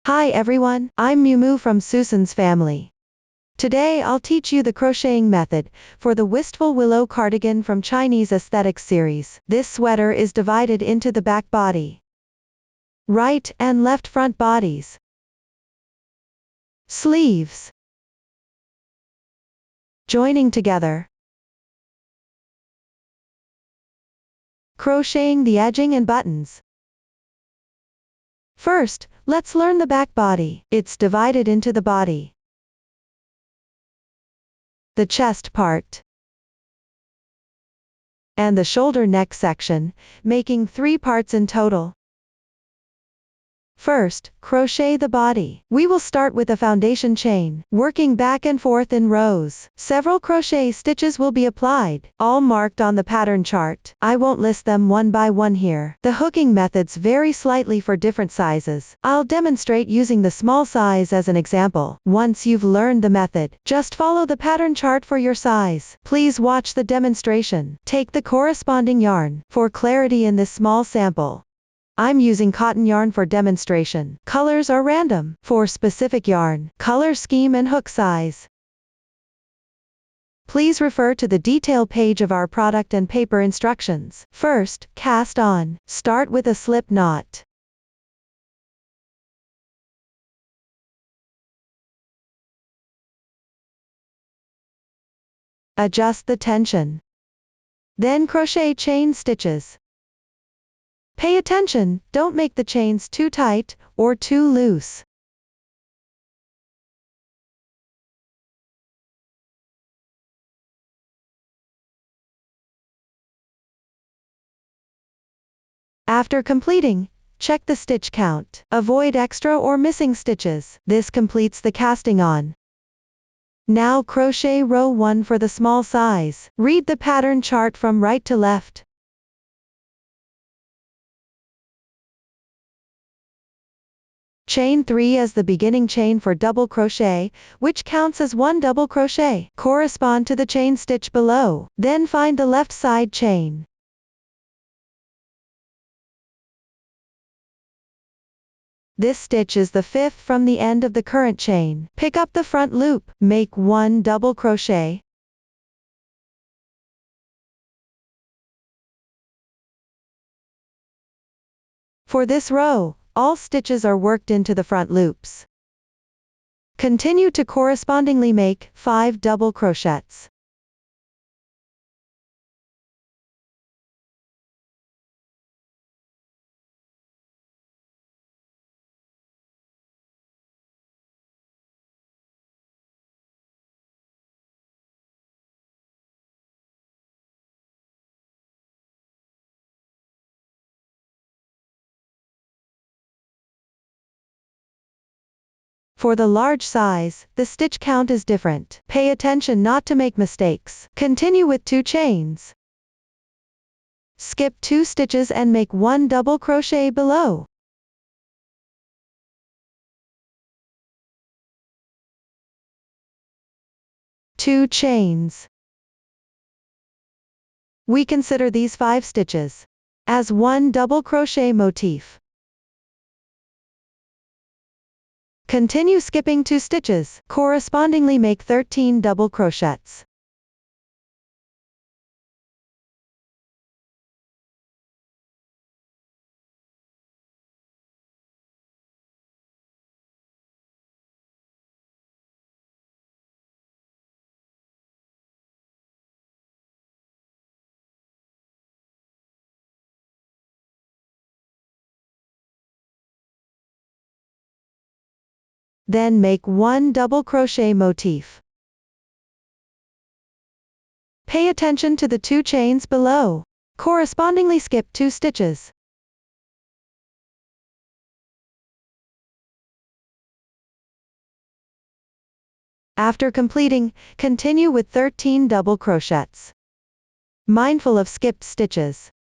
Hi everyone, I'm Miu from Susan's family. Today I'll teach you the crocheting method for the Wistful Willow cardigan from Chinese Aesthetics series. This sweater is divided into the back body, right and left front bodies, sleeves, joining together, crocheting the edging and buttons. First, let's learn the back body. It's divided into the body, the chest part, and the shoulder neck section, making 3 parts in total. First, crochet the body. We will start with a foundation chain, working back and forth in rows. Several crochet stitches will be applied, all marked on the pattern chart. I won't list them one by one here. The hooking methods vary slightly for different sizes. I'll demonstrate using the small size as an example. Once you've learned the method, just follow the pattern chart for your size. Please watch the demonstration. Take the corresponding yarn. For clarity in this small sample, I'm using cotton yarn for demonstration. Colors are random. For specific yarn, color scheme and hook size, please refer to the detail page of our product and paper instructions. First, cast on. Start with a slip knot. Adjust the tension. Then crochet chain stitches. Pay attention, don't make the chains too tight or too loose. After completing, check the stitch count. Avoid extra or missing stitches. This completes the casting on. Now crochet row 1 for the small size. Read the pattern chart from right to left. Chain 3 as the beginning chain for double crochet, which counts as 1 double crochet. Correspond to the chain stitch below. Then find the left side chain. This stitch is the 5th from the end of the current chain. Pick up the front loop. Make 1 double crochet. For this row, all stitches are worked into the front loops. Continue to correspondingly make 5 double crochets. For the large size, the stitch count is different. Pay attention not to make mistakes. Continue with 2 chains. Skip 2 stitches and make 1 double crochet below. Two chains. We consider these 5 stitches as 1 double crochet motif. Continue skipping 2 stitches, correspondingly make 13 double crochets. Then make 1 double crochet motif. Pay attention to the 2 chains below. Correspondingly skip 2 stitches. After completing, continue with 13 double crochets. Mindful of skipped stitches.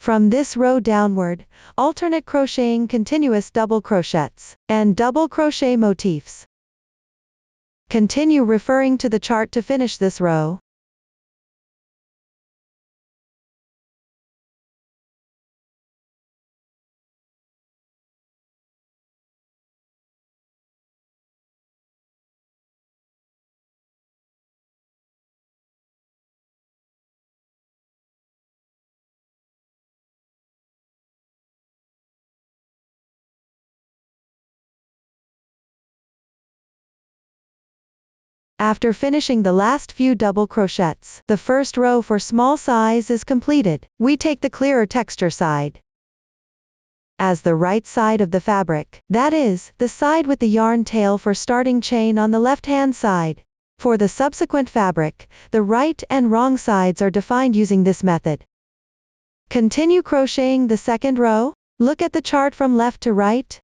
From this row downward, alternate crocheting continuous double crochets and double crochet motifs. Continue referring to the chart to finish this row. After finishing the last few double crochets, the first row for small size is completed. We take the clearer texture side as the right side of the fabric, that is, the side with the yarn tail for starting chain on the left-hand side. For the subsequent fabric, the right and wrong sides are defined using this method. Continue crocheting the second row. Look at the chart from left to right.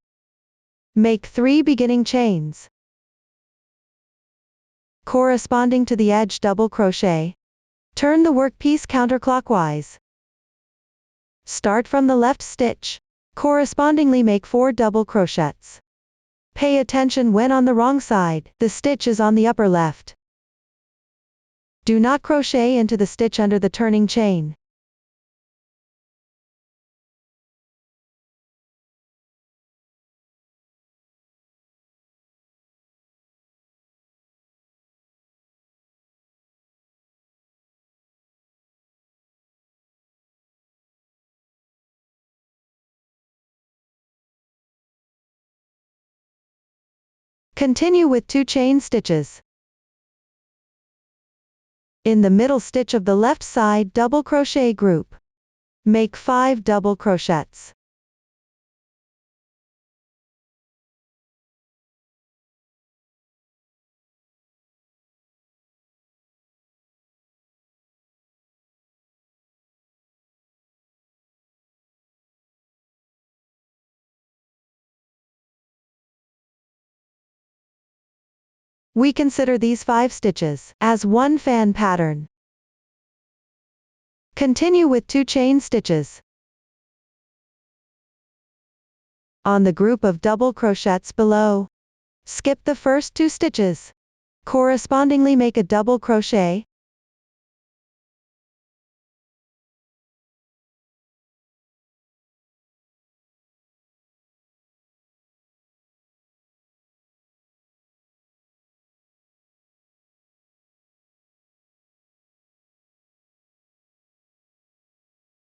Make 3 beginning chains corresponding to the edge double crochet. Turn the workpiece counterclockwise. Start from the left stitch. Correspondingly make 4 double crochets. Pay attention when on the wrong side, the stitch is on the upper left. Do not crochet into the stitch under the turning chain. Continue with 2 chain stitches. In the middle stitch of the left side double crochet group, make 5 double crochets. We consider these 5 stitches as one fan pattern. Continue with 2 chain stitches. On the group of double crochets below, skip the first 2 stitches. Correspondingly make a double crochet.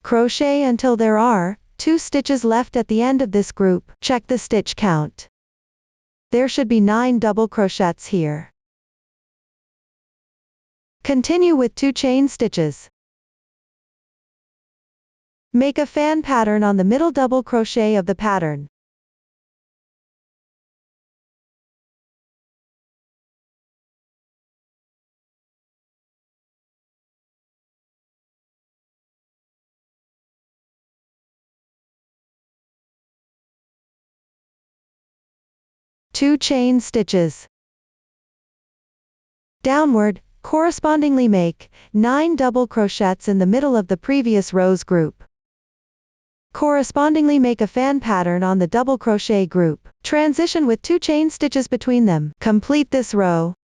Crochet until there are 2 stitches left at the end of this group. Check the stitch count. There should be 9 double crochets here. Continue with 2 chain stitches. Make a fan pattern on the middle double crochet of the pattern. Two chain stitches. Downward, correspondingly make 9 double crochets in the middle of the previous row's group. Correspondingly make a fan pattern on the double crochet group. Transition with 2 chain stitches between them. Complete this row.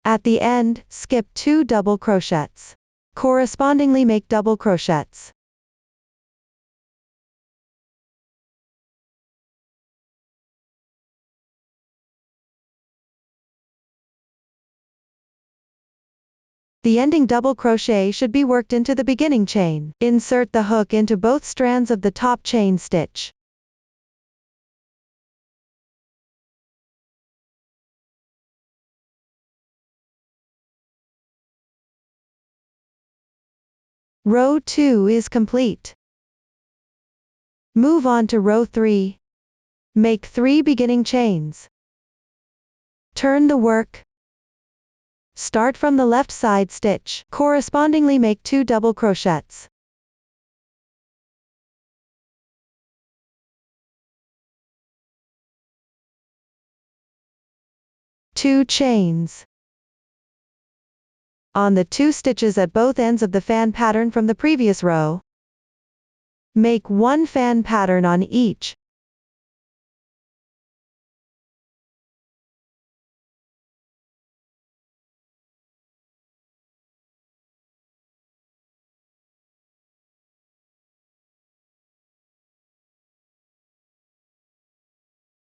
At the end, skip 2 double crochets. Correspondingly make double crochets. The ending double crochet should be worked into the beginning chain. Insert the hook into both strands of the top chain stitch. Row 2 is complete. Move on to row 3. Make 3 beginning chains. Turn the work. Start from the left side stitch. Correspondingly make 2 double crochets. 2 chains. On the 2 stitches at both ends of the fan pattern from the previous row, make 1 fan pattern on each.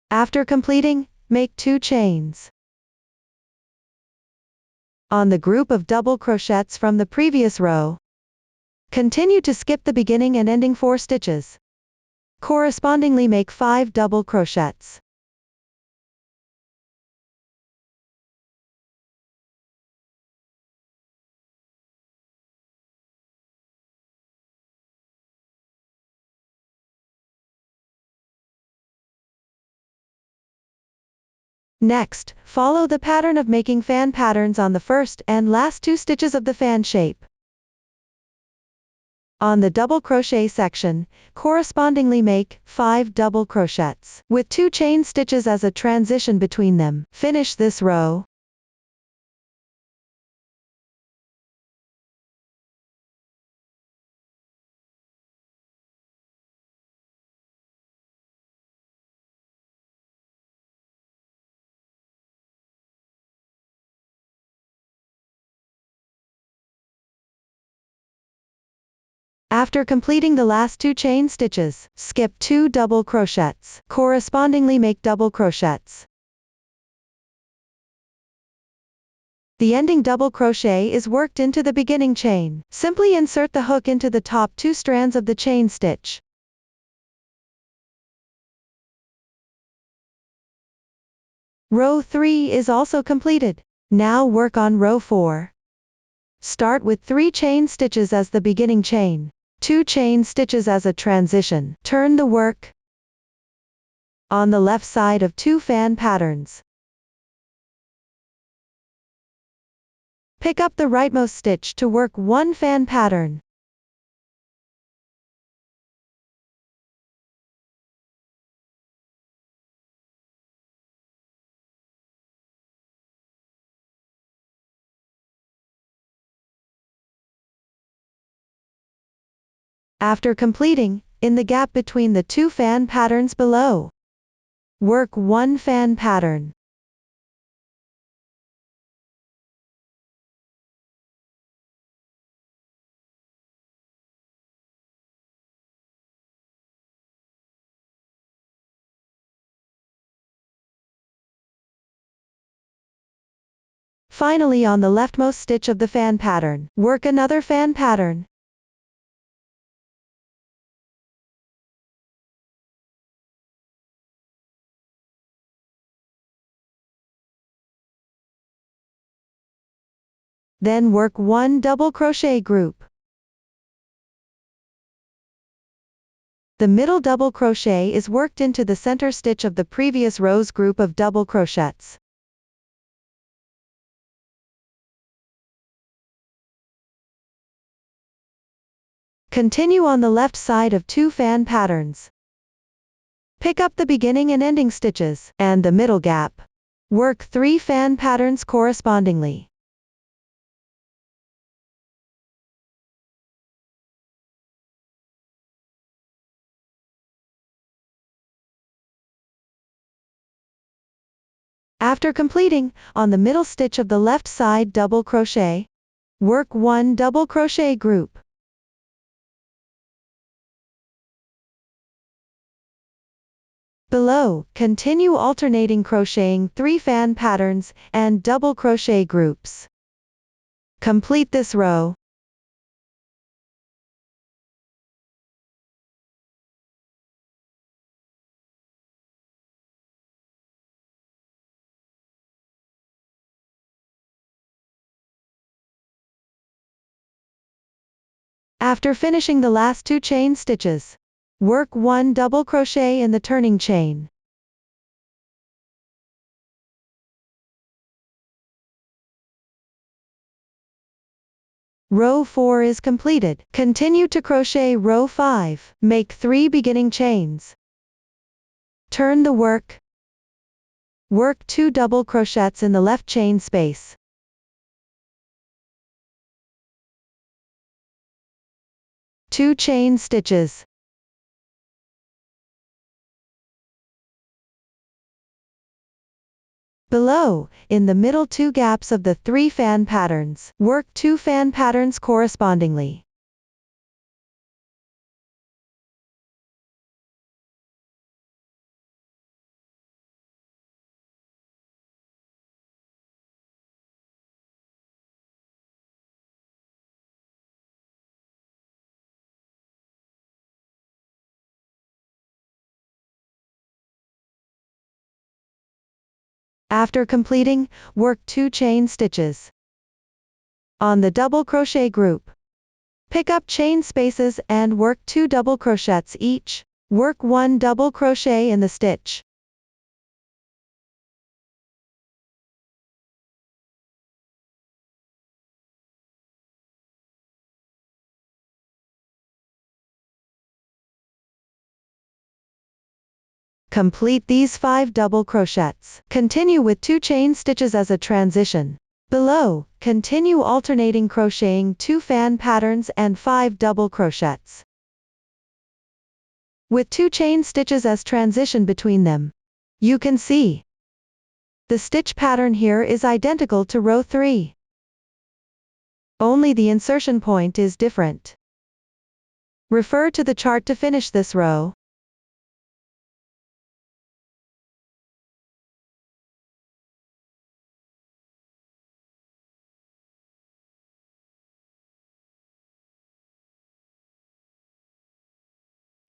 After completing, make 2 chains. On the group of double crochets from the previous row, continue to skip the beginning and ending 4 stitches. Correspondingly make 5 double crochets. Next, follow the pattern of making fan patterns on the first and last 2 stitches of the fan shape. On the double crochet section, correspondingly make 5 double crochets, with 2 chain stitches as a transition between them. Finish this row. After completing the last 2 chain stitches, skip 2 double crochets. Correspondingly make double crochets. The ending double crochet is worked into the beginning chain. Simply insert the hook into the top 2 strands of the chain stitch. Row 3 is also completed. Now work on row 4. Start with 3 chain stitches as the beginning chain. 2 chain stitches as a transition. Turn the work on the left side of 2 fan patterns. Pick up the rightmost stitch to work 1 fan pattern. After completing, in the gap between the 2 fan patterns below, work 1 fan pattern. Finally, on the leftmost stitch of the fan pattern, work another fan pattern. Then work 1 double crochet group. The middle double crochet is worked into the center stitch of the previous row's group of double crochets. Continue on the left side of 2 fan patterns. Pick up the beginning and ending stitches, and the middle gap. Work 3 fan patterns correspondingly. After completing, on the middle stitch of the left side double crochet, work 1 double crochet group. Below, continue alternating crocheting 3 fan patterns and double crochet groups. Complete this row. After finishing the last 2 chain stitches, work 1 double crochet in the turning chain. Row 4 is completed. Continue to crochet row 5. Make 3 beginning chains. Turn the work. Work 2 double crochets in the left chain space. Two chain stitches. Below, in the middle 2 gaps of the 3 fan patterns, work 2 fan patterns correspondingly. After completing, work 2 chain stitches. On the double crochet group, pick up chain spaces and work 2 double crochets each. Work 1 double crochet in the stitch. Complete these 5 double crochets. Continue with 2 chain stitches as a transition. Below, continue alternating crocheting 2 fan patterns and 5 double crochets, with 2 chain stitches as transition between them. You can see the stitch pattern here is identical to row 3. Only the insertion point is different. Refer to the chart to finish this row.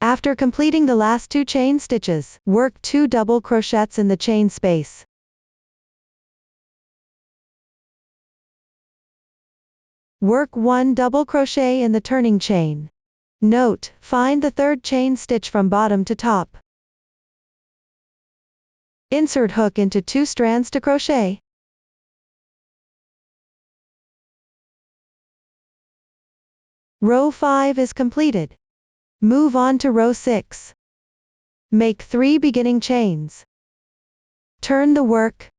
After completing the last 2 chain stitches, work 2 double crochets in the chain space. Work 1 double crochet in the turning chain. Note, find the 3rd chain stitch from bottom to top. Insert hook into 2 strands to crochet. Row 5 is completed. Move on to row 6. Make 3 beginning chains. Turn the work.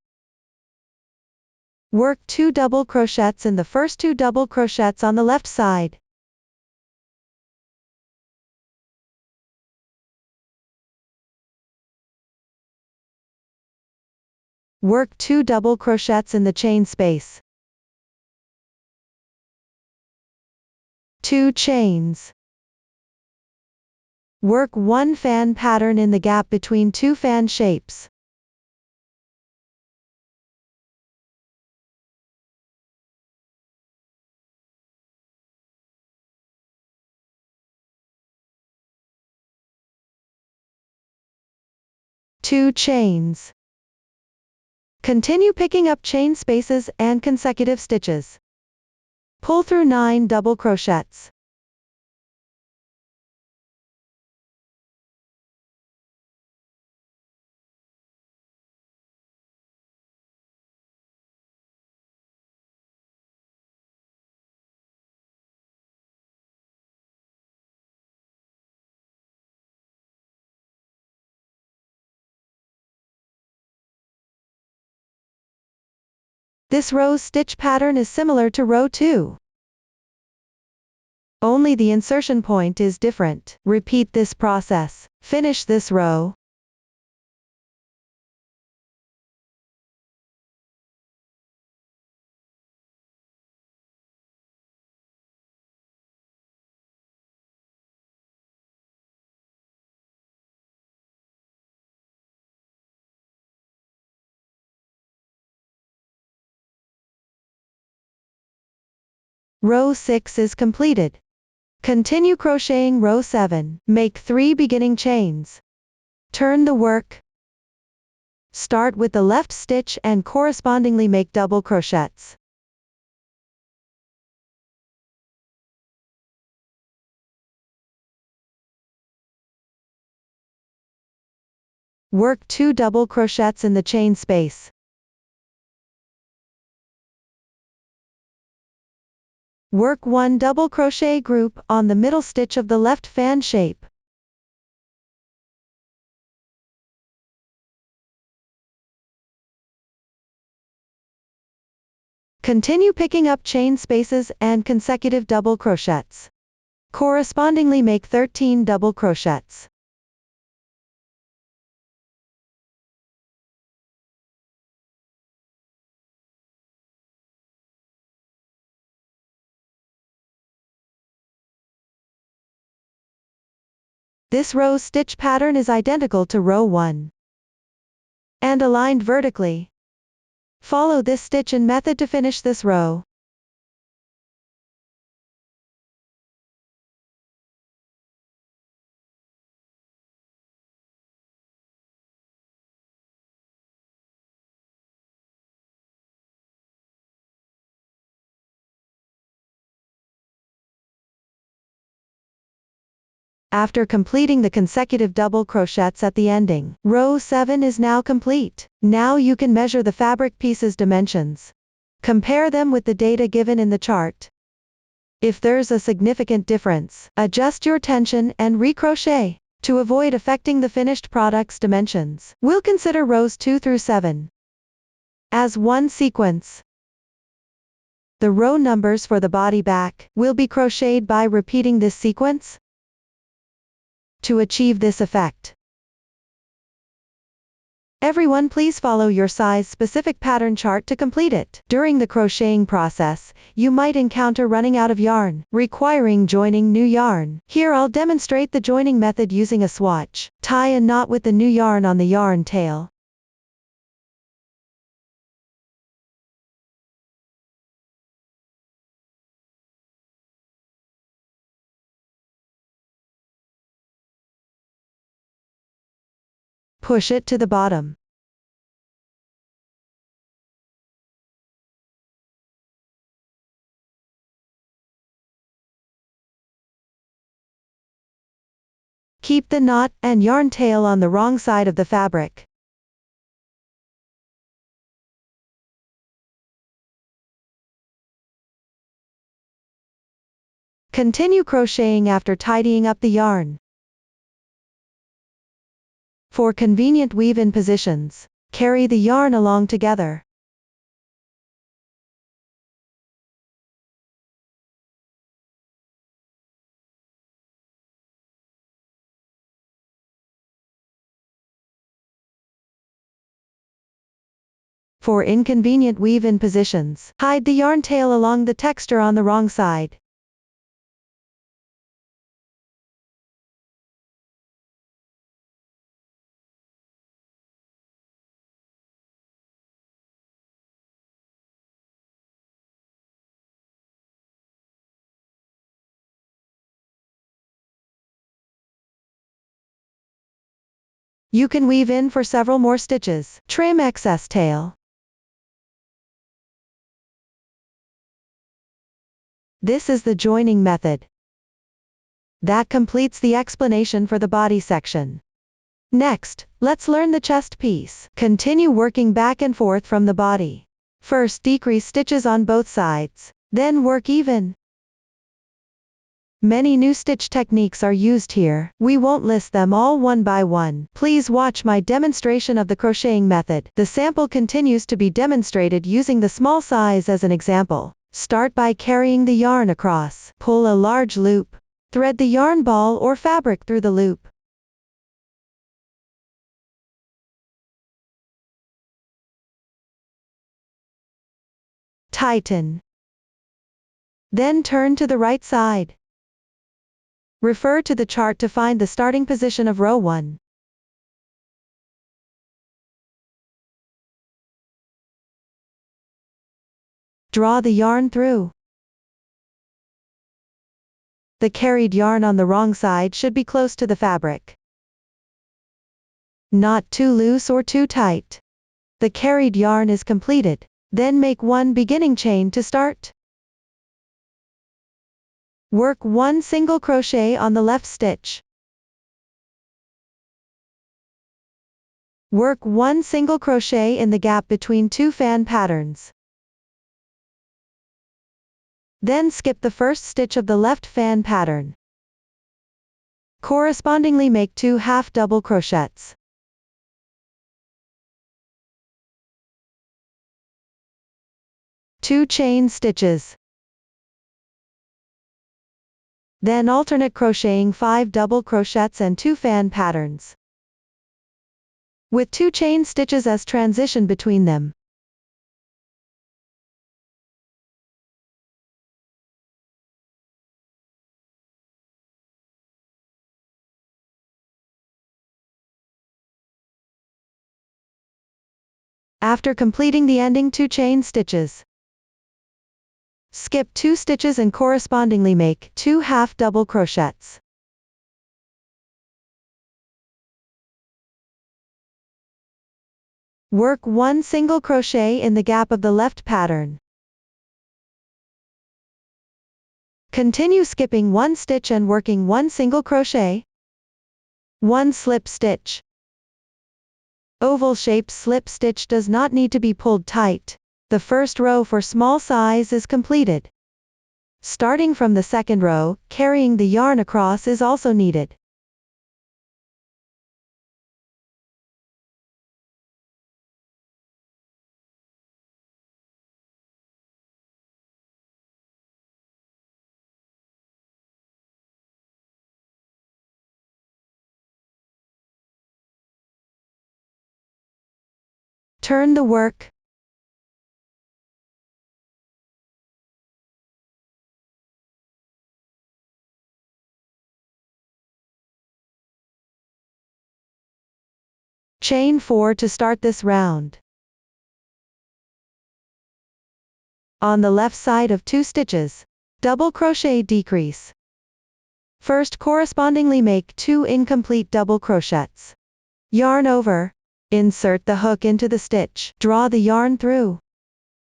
Work 2 double crochets in the first 2 double crochets on the left side. Work 2 double crochets in the chain space. 2 chains. Work 1 fan pattern in the gap between 2 fan shapes. Two chains. Continue picking up chain spaces and consecutive stitches. Pull through 9 double crochets. This row's stitch pattern is similar to row 2. Only the insertion point is different. Repeat this process. Finish this row. Row 6 is completed. Continue crocheting row 7. Make 3 beginning chains. Turn the work. Start with the left stitch and correspondingly make double crochets. Work 2 double crochets in the chain space. Work 1 double crochet group on the middle stitch of the left fan shape. Continue picking up chain spaces and consecutive double crochets. Correspondingly make 13 double crochets. This rose stitch pattern is identical to row 1 and aligned vertically. Follow this stitch and method to finish this row. After completing the consecutive double crochets at the ending, row 7 is now complete. Now you can measure the fabric piece's dimensions. Compare them with the data given in the chart. If there's a significant difference, adjust your tension and recrochet to avoid affecting the finished product's dimensions. We'll consider rows 2 through 7 as one sequence. The row numbers for the body back will be crocheted by repeating this sequence to achieve this effect. Everyone, please follow your size-specific pattern chart to complete it. During the crocheting process, you might encounter running out of yarn, requiring joining new yarn. Here I'll demonstrate the joining method using a swatch. Tie a knot with the new yarn on the yarn tail. Push it to the bottom. Keep the knot and yarn tail on the wrong side of the fabric. Continue crocheting after tidying up the yarn. For convenient weave-in positions, carry the yarn along together. For inconvenient weave-in positions, hide the yarn tail along the texture on the wrong side. You can weave in for several more stitches. Trim excess tail. This is the joining method. That completes the explanation for the body section. Next, let's learn the chest piece. Continue working back and forth from the body. First decrease stitches on both sides, then work even. Many new stitch techniques are used here. We won't list them all one by one. Please watch my demonstration of the crocheting method. The sample continues to be demonstrated using the small size as an example. Start by carrying the yarn across. Pull a large loop. Thread the yarn ball or fabric through the loop. Tighten. Then turn to the right side. Refer to the chart to find the starting position of row 1. Draw the yarn through. The carried yarn on the wrong side should be close to the fabric. Not too loose or too tight. The carried yarn is completed. Then make one beginning chain to start. Work 1 single crochet on the left stitch. Work 1 single crochet in the gap between 2 fan patterns. Then skip the first stitch of the left fan pattern. Correspondingly make 2 half double crochets. Two chain stitches. Then alternate crocheting 5 double crochets and 2 fan patterns, with 2 chain stitches as transition between them. After completing the ending 2 chain stitches, skip 2 stitches and correspondingly make 2 half double crochets. Work 1 single crochet in the gap of the left pattern. Continue skipping 1 stitch and working 1 single crochet, 1 slip stitch. Oval-shaped slip stitch does not need to be pulled tight. The first row for small size is completed. Starting from the second row, carrying the yarn across is also needed. Turn the work. Chain 4 to start this round. On the left side of 2 stitches, double crochet decrease. First correspondingly make 2 incomplete double crochets. Yarn over. Insert the hook into the stitch. Draw the yarn through.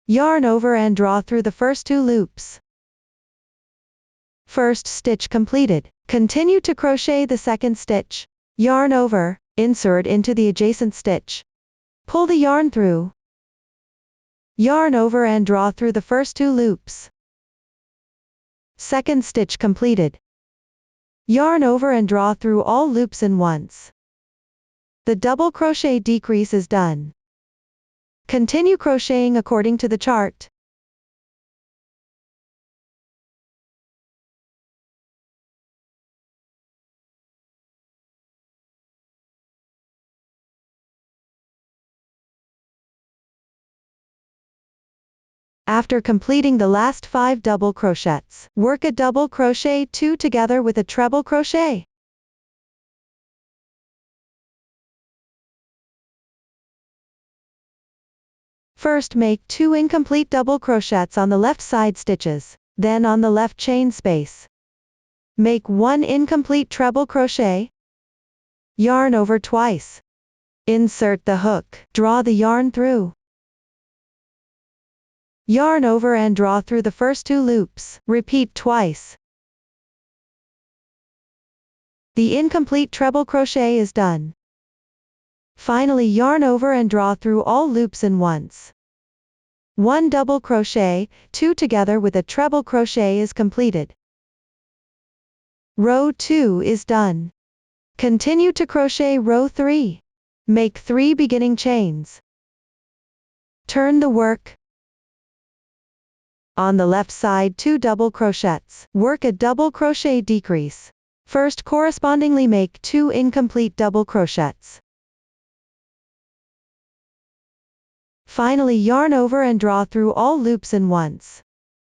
Yarn over and draw through the first 2 loops. First stitch completed. Continue to crochet the second stitch. Yarn over, insert into the adjacent stitch. Pull the yarn through. Yarn over and draw through the first 2 loops. Second stitch completed. Yarn over and draw through all loops in once. The double crochet decrease is done. Continue crocheting according to the chart. After completing the last 5 double crochets, work a double crochet 2 together with a treble crochet. First make 2 incomplete double crochets on the left side stitches, then on the left chain space. Make 1 incomplete treble crochet. Yarn over twice. Insert the hook, draw the yarn through. Yarn over and draw through the first 2 loops, repeat twice. The incomplete treble crochet is done. Finally yarn over and draw through all loops in once. 1 double crochet, 2 together with a treble crochet is completed. Row 2 is done. Continue to crochet row 3. Make 3 beginning chains. Turn the work. On the left side 2 double crochets, work a double crochet decrease. First correspondingly make 2 incomplete double crochets. Finally yarn over and draw through all loops in once.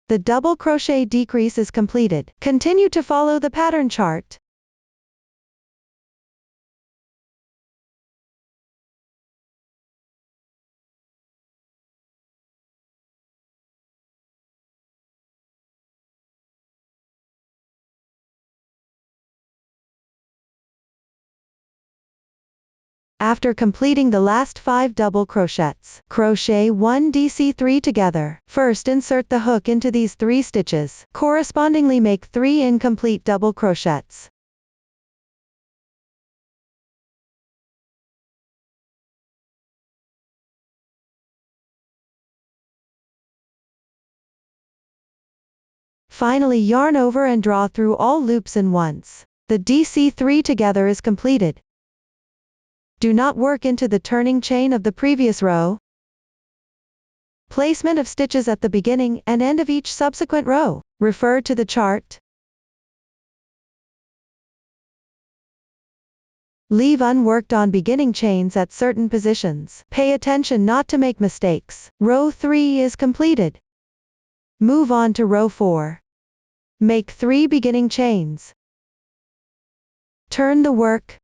The double crochet decrease is completed. Continue to follow the pattern chart. After completing the last 5 double crochets, crochet 1 DC3 together. First insert the hook into these 3 stitches. Correspondingly make 3 incomplete double crochets. Finally, yarn over and draw through all loops in once. The DC3 together is completed. Do not work into the turning chain of the previous row. Placement of stitches at the beginning and end of each subsequent row. Refer to the chart. Leave unworked on beginning chains at certain positions. Pay attention not to make mistakes. Row 3 is completed. Move on to row 4. Make 3 beginning chains. Turn the work.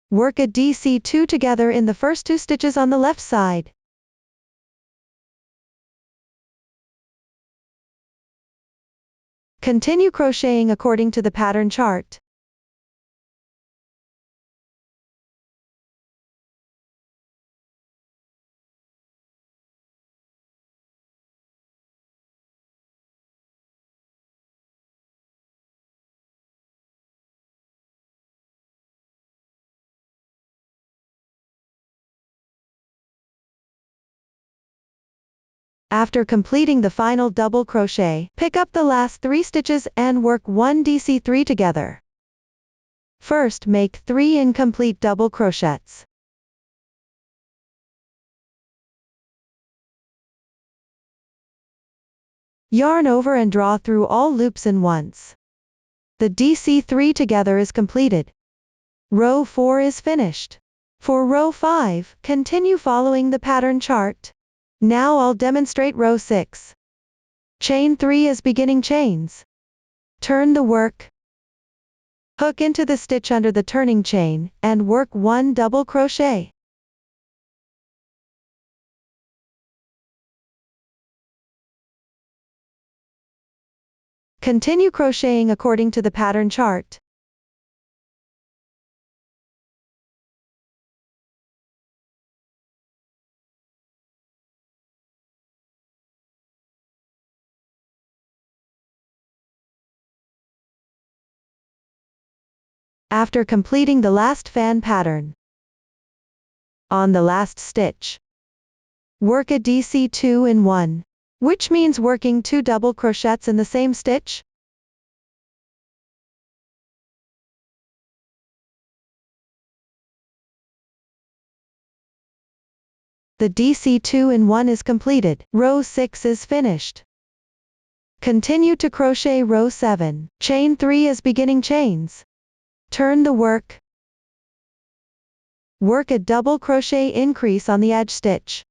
Work a DC2 together in the first 2 stitches on the left side. Continue crocheting according to the pattern chart. After completing the final double crochet, pick up the last 3 stitches and work 1 DC3 together. First, make 3 incomplete double crochets. Yarn over and draw through all loops in once. The DC3 together is completed. Row 4 is finished. For row 5, continue following the pattern chart. Now I'll demonstrate row 6. Chain 3 as beginning chains. Turn the work. Hook into the stitch under the turning chain, and work 1 double crochet. Continue crocheting according to the pattern chart. After completing the last fan pattern, on the last stitch, work a DC2 in 1, which means working 2 double crochets in the same stitch. The DC2 in 1 is completed. Row 6 is finished. Continue to crochet row 7. Chain 3 as beginning chains. Turn the work. Work a double crochet increase on the edge stitch.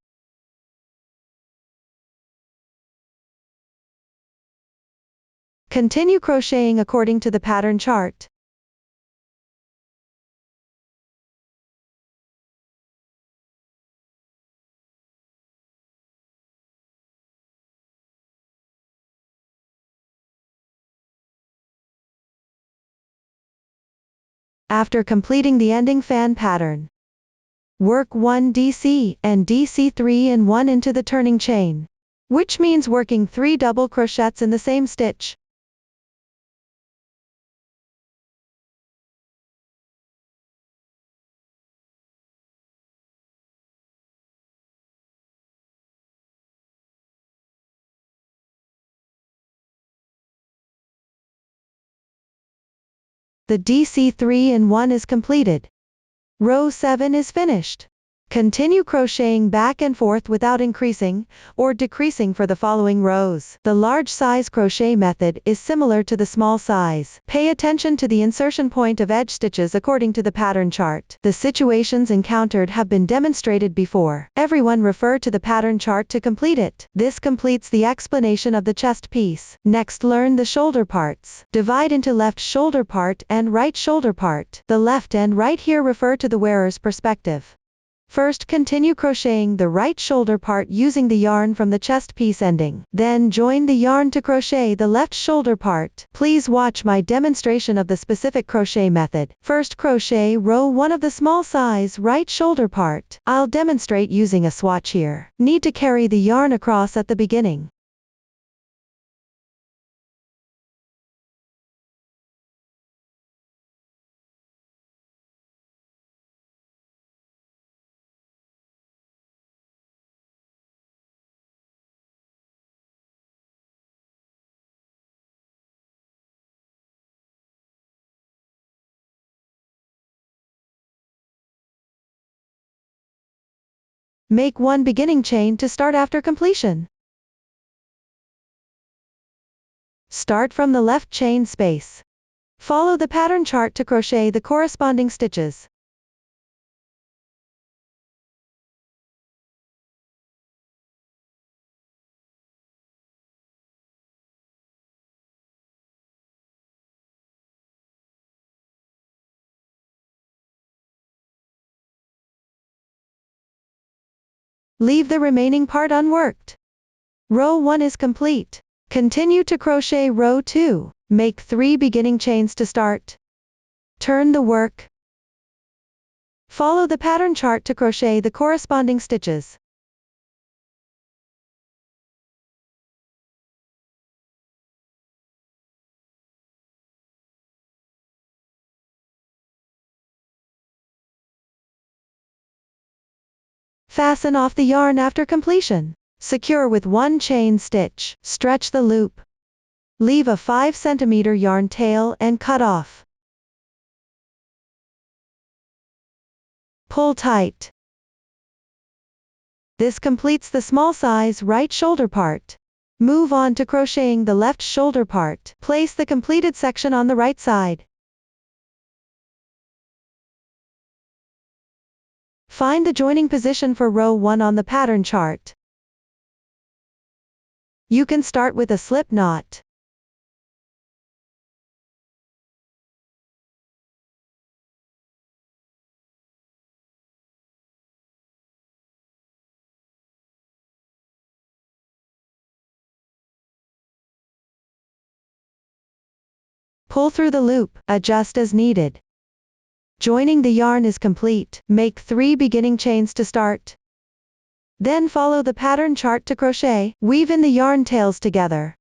Continue crocheting according to the pattern chart. After completing the ending fan pattern, work 1 DC and DC3 in 1 into the turning chain, which means working 3 double crochets in the same stitch. The DC3 in 1 is completed. Row 7 is finished. Continue crocheting back and forth without increasing or decreasing for the following rows. The large size crochet method is similar to the small size. Pay attention to the insertion point of edge stitches according to the pattern chart. The situations encountered have been demonstrated before. Everyone refer to the pattern chart to complete it. This completes the explanation of the chest piece. Next, learn the shoulder parts. Divide into left shoulder part and right shoulder part. The left and right here refer to the wearer's perspective. First, continue crocheting the right shoulder part using the yarn from the chest piece ending. Then join the yarn to crochet the left shoulder part. Please watch my demonstration of the specific crochet method. First, crochet row 1 of the small size right shoulder part. I'll demonstrate using a swatch here. Need to carry the yarn across at the beginning. Make one beginning chain to start after completion. Start from the left chain space. Follow the pattern chart to crochet the corresponding stitches. Leave the remaining part unworked. Row 1 is complete. Continue to crochet row 2. Make 3 beginning chains to start. Turn the work. Follow the pattern chart to crochet the corresponding stitches. Fasten off the yarn after completion. Secure with 1 chain stitch. Stretch the loop. Leave a 5 cm yarn tail and cut off. Pull tight. This completes the small size right shoulder part. Move on to crocheting the left shoulder part. Place the completed section on the right side. Find the joining position for row 1 on the pattern chart. You can start with a slip knot. Pull through the loop, adjust as needed. Joining the yarn is complete. Make 3 beginning chains to start. Then follow the pattern chart to crochet. Weave in the yarn tails together.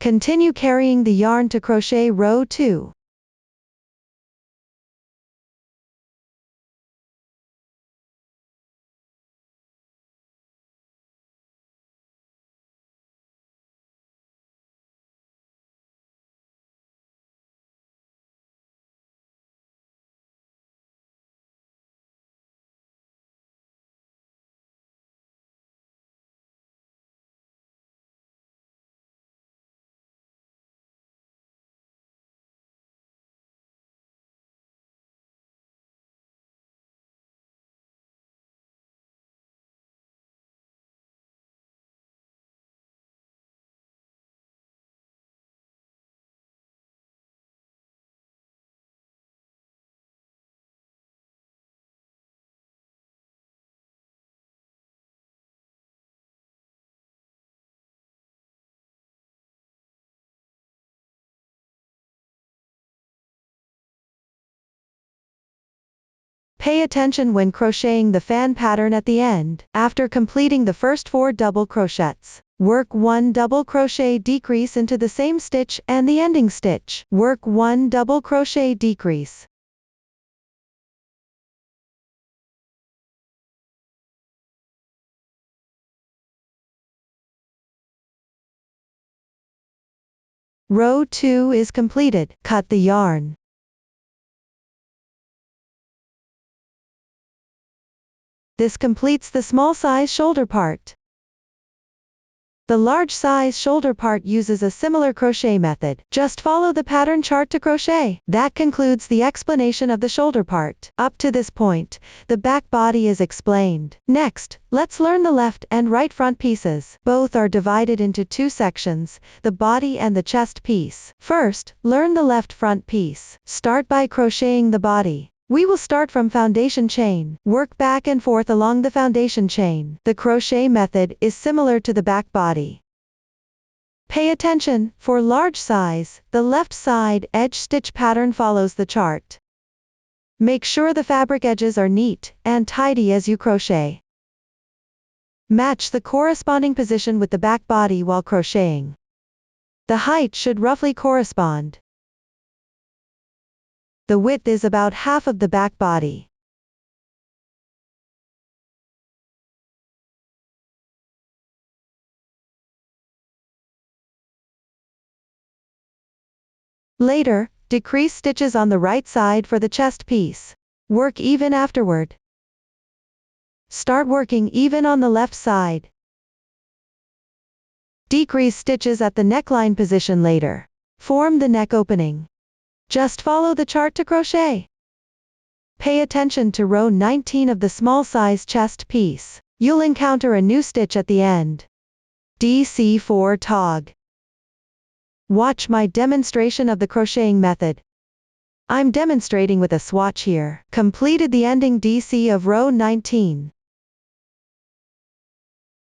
Continue carrying the yarn to crochet row 2. Pay attention when crocheting the fan pattern at the end. After completing the first 4 double crochets, work 1 double crochet decrease into the same stitch and the ending stitch. Work 1 double crochet decrease. Row 2 is completed. Cut the yarn. This completes the small size shoulder part. The large size shoulder part uses a similar crochet method. Just follow the pattern chart to crochet. That concludes the explanation of the shoulder part. Up to this point, the back body is explained. Next, let's learn the left and right front pieces. Both are divided into 2 sections, the body and the chest piece. First, learn the left front piece. Start by crocheting the body. We will start from foundation chain. Work back and forth along the foundation chain. The crochet method is similar to the back body. Pay attention, for large size, the left side edge stitch pattern follows the chart. Make sure the fabric edges are neat and tidy as you crochet. Match the corresponding position with the back body while crocheting. The height should roughly correspond. The width is about half of the back body. Later, decrease stitches on the right side for the chest piece. Work even afterward. Start working even on the left side. Decrease stitches at the neckline position later. Form the neck opening. Just follow the chart to crochet. Pay attention to row 19 of the small size chest piece. You'll encounter a new stitch at the end. DC4 tog. Watch my demonstration of the crocheting method. I'm demonstrating with a swatch here. Completed the ending DC of row 19.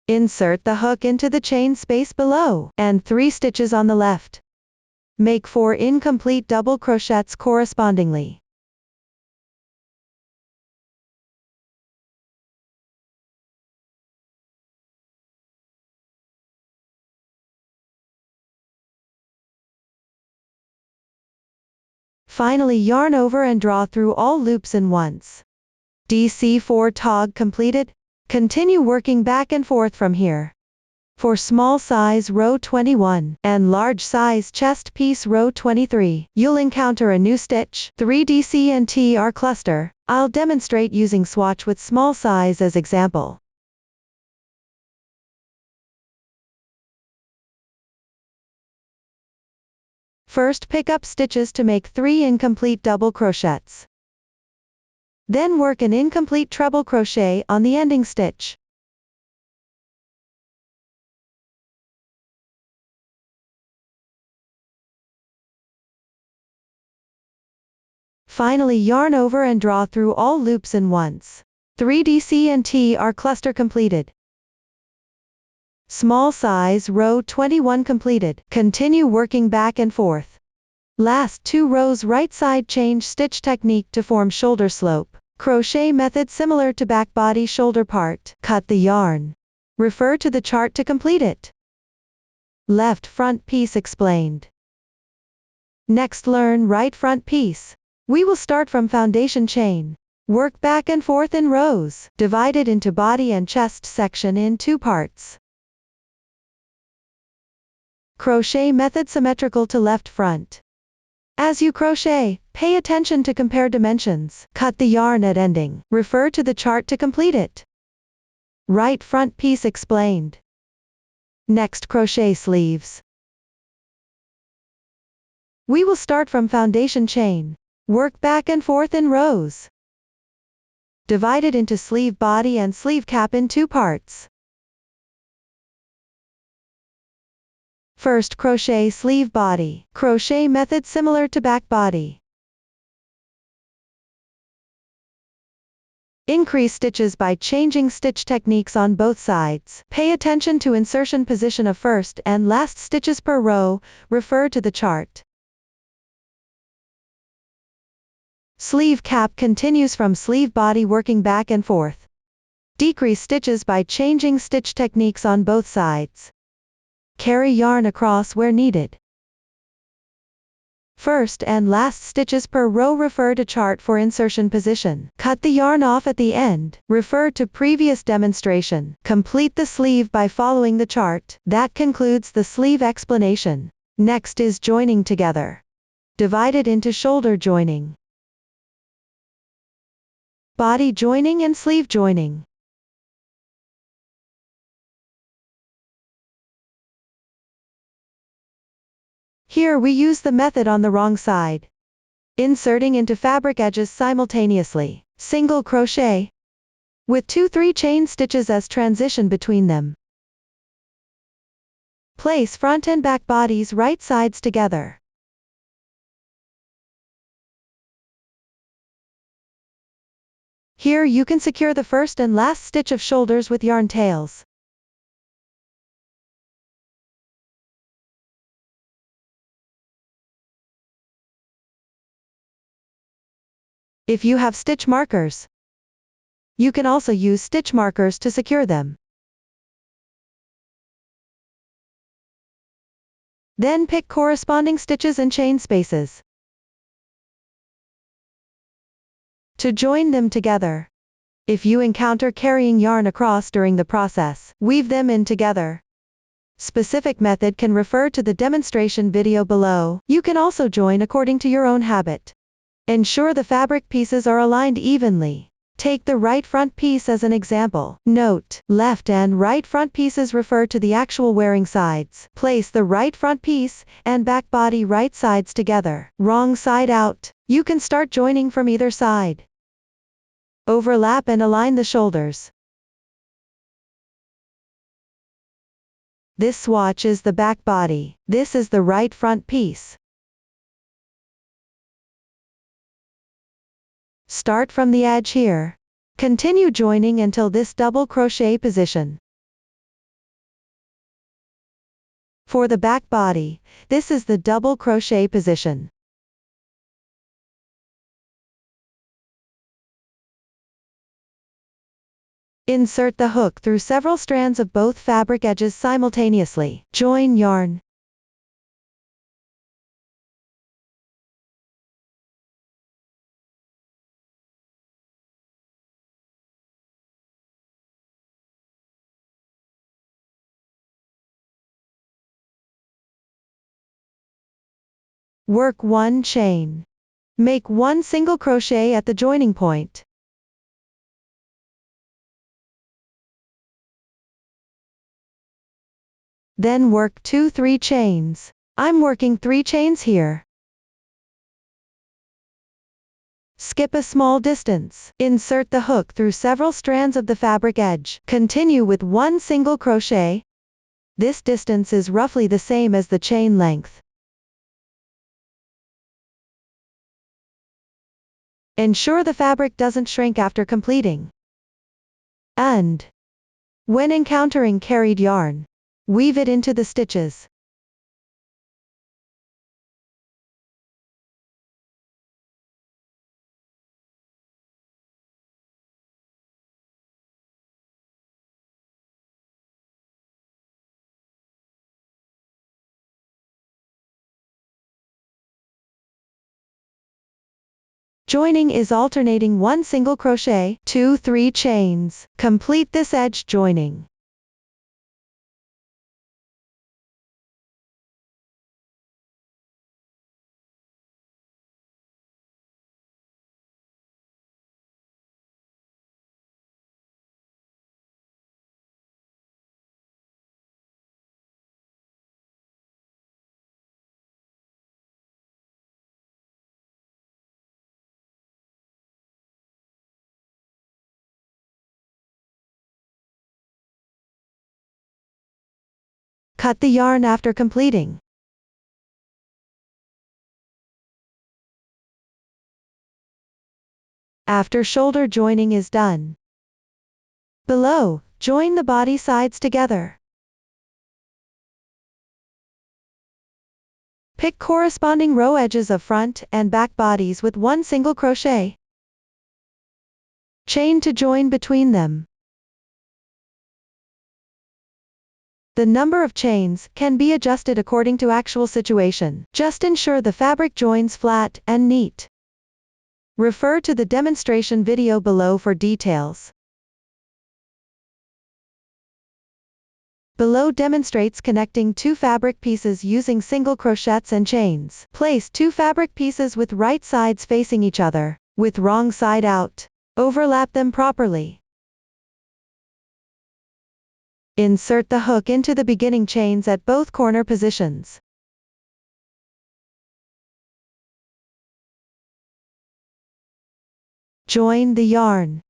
Insert the hook into the chain space below, and 3 stitches on the left. Make 4 incomplete double crochets correspondingly. Finally yarn over and draw through all loops in once. DC4 tog completed. Continue working back and forth from here. For small size row 21 and large size chest piece row 23, you'll encounter a new stitch, 3 DC and TR cluster. I'll demonstrate using swatch with small size as example. First pick up stitches to make 3 incomplete double crochets. Then work an incomplete treble crochet on the ending stitch. Finally yarn over and draw through all loops in once. 3 DC and TR cluster completed. Small size row 21 completed. Continue working back and forth. Last 2 rows right side change stitch technique to form shoulder slope. Crochet method similar to back body shoulder part. Cut the yarn. Refer to the chart to complete it. Left front piece explained. Next learn right front piece. We will start from foundation chain. Work back and forth in rows, divided into body and chest section in 2 parts. Crochet method symmetrical to left front. As you crochet, pay attention to compare dimensions. Cut the yarn at ending. Refer to the chart to complete it. Right front piece explained. Next crochet sleeves. We will start from foundation chain. Work back and forth in rows. Divided into sleeve body and sleeve cap in 2 parts. First crochet sleeve body. Crochet method similar to back body. Increase stitches by changing stitch techniques on both sides. Pay attention to insertion position of first and last stitches per row. Refer to the chart. Sleeve cap continues from sleeve body working back and forth. Decrease stitches by changing stitch techniques on both sides. Carry yarn across where needed. First and last stitches per row. Refer to chart for insertion position. Cut the yarn off at the end. Refer to previous demonstration. Complete the sleeve by following the chart. That concludes the sleeve explanation. Next is joining together. Divided into shoulder joining, body joining and sleeve joining. Here we use the method on the wrong side. Inserting into fabric edges simultaneously. Single crochet. With 2-3 chain stitches as transition between them. Place front and back bodies right sides together. Here you can secure the first and last stitch of shoulders with yarn tails. If you have stitch markers, you can also use stitch markers to secure them. Then pick corresponding stitches and chain spaces to join them together. If you encounter carrying yarn across during the process, weave them in together. Specific method can refer to the demonstration video below. You can also join according to your own habit. Ensure the fabric pieces are aligned evenly. Take the right front piece as an example. Note, left and right front pieces refer to the actual wearing sides. Place the right front piece and back body right sides together. Wrong side out. You can start joining from either side. Overlap and align the shoulders. This swatch is the back body. This is the right front piece. Start from the edge here. Continue joining until this double crochet position. For the back body, this is the double crochet position. Insert the hook through several strands of both fabric edges simultaneously. Join yarn. Work one chain. Make one single crochet at the joining point. Then work 2-3 chains. I'm working 3 chains here. Skip a small distance. Insert the hook through several strands of the fabric edge. Continue with one single crochet. This distance is roughly the same as the chain length. Ensure the fabric doesn't shrink after completing. And when encountering carried yarn, weave it into the stitches. Joining is alternating one single crochet, 2-3 chains. Complete this edge joining. Cut the yarn after completing. After shoulder joining is done. Below, join the body sides together. Pick corresponding row edges of front and back bodies with one single crochet. Chain to join between them. The number of chains can be adjusted according to actual situation. Just ensure the fabric joins flat and neat. Refer to the demonstration video below for details. Below demonstrates connecting 2 fabric pieces using single crochets and chains. Place 2 fabric pieces with right sides facing each other, with wrong side out. Overlap them properly. Insert the hook into the beginning chains at both corner positions. Join the yarn.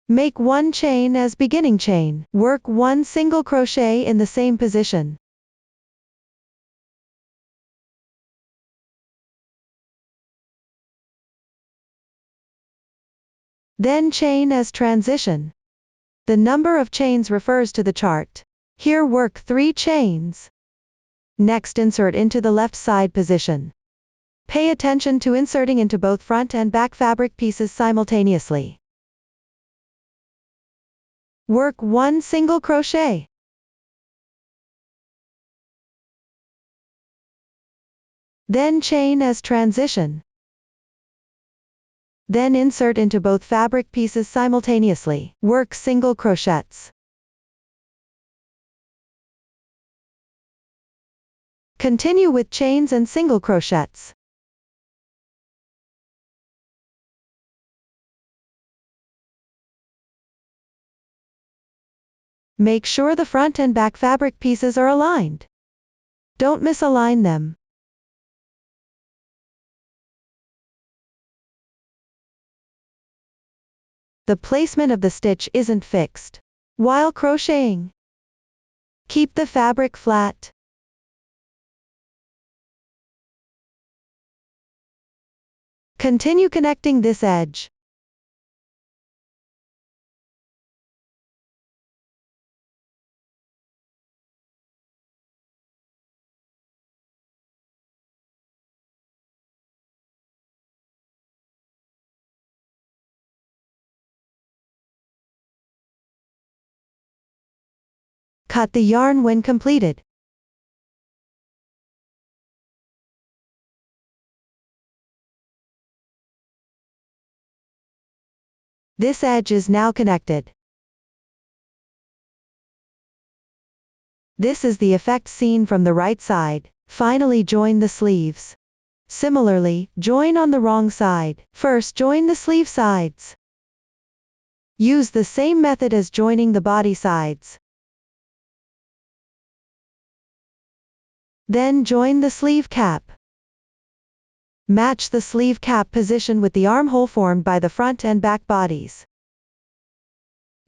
Make one chain as beginning chain. Work one single crochet in the same position. Then chain as transition. The number of chains refers to the chart. Here work 3 chains. Next insert into the left side position. Pay attention to inserting into both front and back fabric pieces simultaneously. Work 1 single crochet. Then chain as transition. Then insert into both fabric pieces simultaneously. Work single crochets. Continue with chains and single crochets. Make sure the front and back fabric pieces are aligned. Don't misalign them. The placement of the stitch isn't fixed. While crocheting, keep the fabric flat. Continue connecting this edge. Cut the yarn when completed. This edge is now connected. This is the effect seen from the right side. Finally, join the sleeves. Similarly, join on the wrong side. First, join the sleeve sides. Use the same method as joining the body sides. Then join the sleeve cap. Match the sleeve cap position with the armhole formed by the front and back bodies.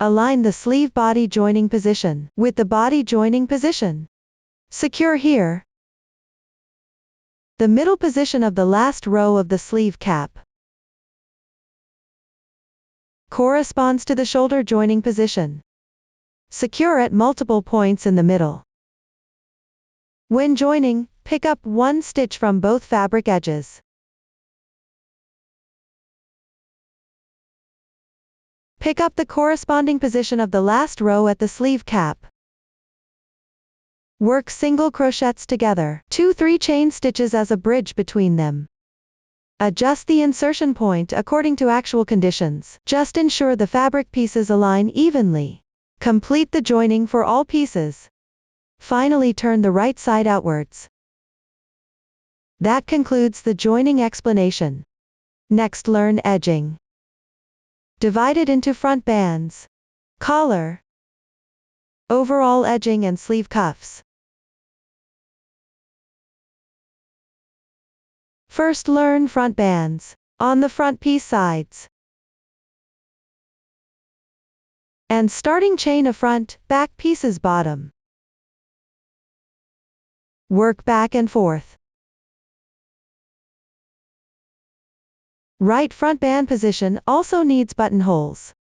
Align the sleeve body joining position with the body joining position. Secure here. The middle position of the last row of the sleeve cap corresponds to the shoulder joining position. Secure at multiple points in the middle. When joining, pick up one stitch from both fabric edges. Pick up the corresponding position of the last row at the sleeve cap. Work single crochets together, 2-3 chain stitches as a bridge between them. Adjust the insertion point according to actual conditions. Just ensure the fabric pieces align evenly. Complete the joining for all pieces. Finally, turn the right side outwards. That concludes the joining explanation. Next, learn edging. Divide it into front bands, collar, overall edging and sleeve cuffs. First, learn front bands. On the front piece sides. And starting chain a front, back pieces bottom. Work back and forth. Right front band position also needs buttonholes.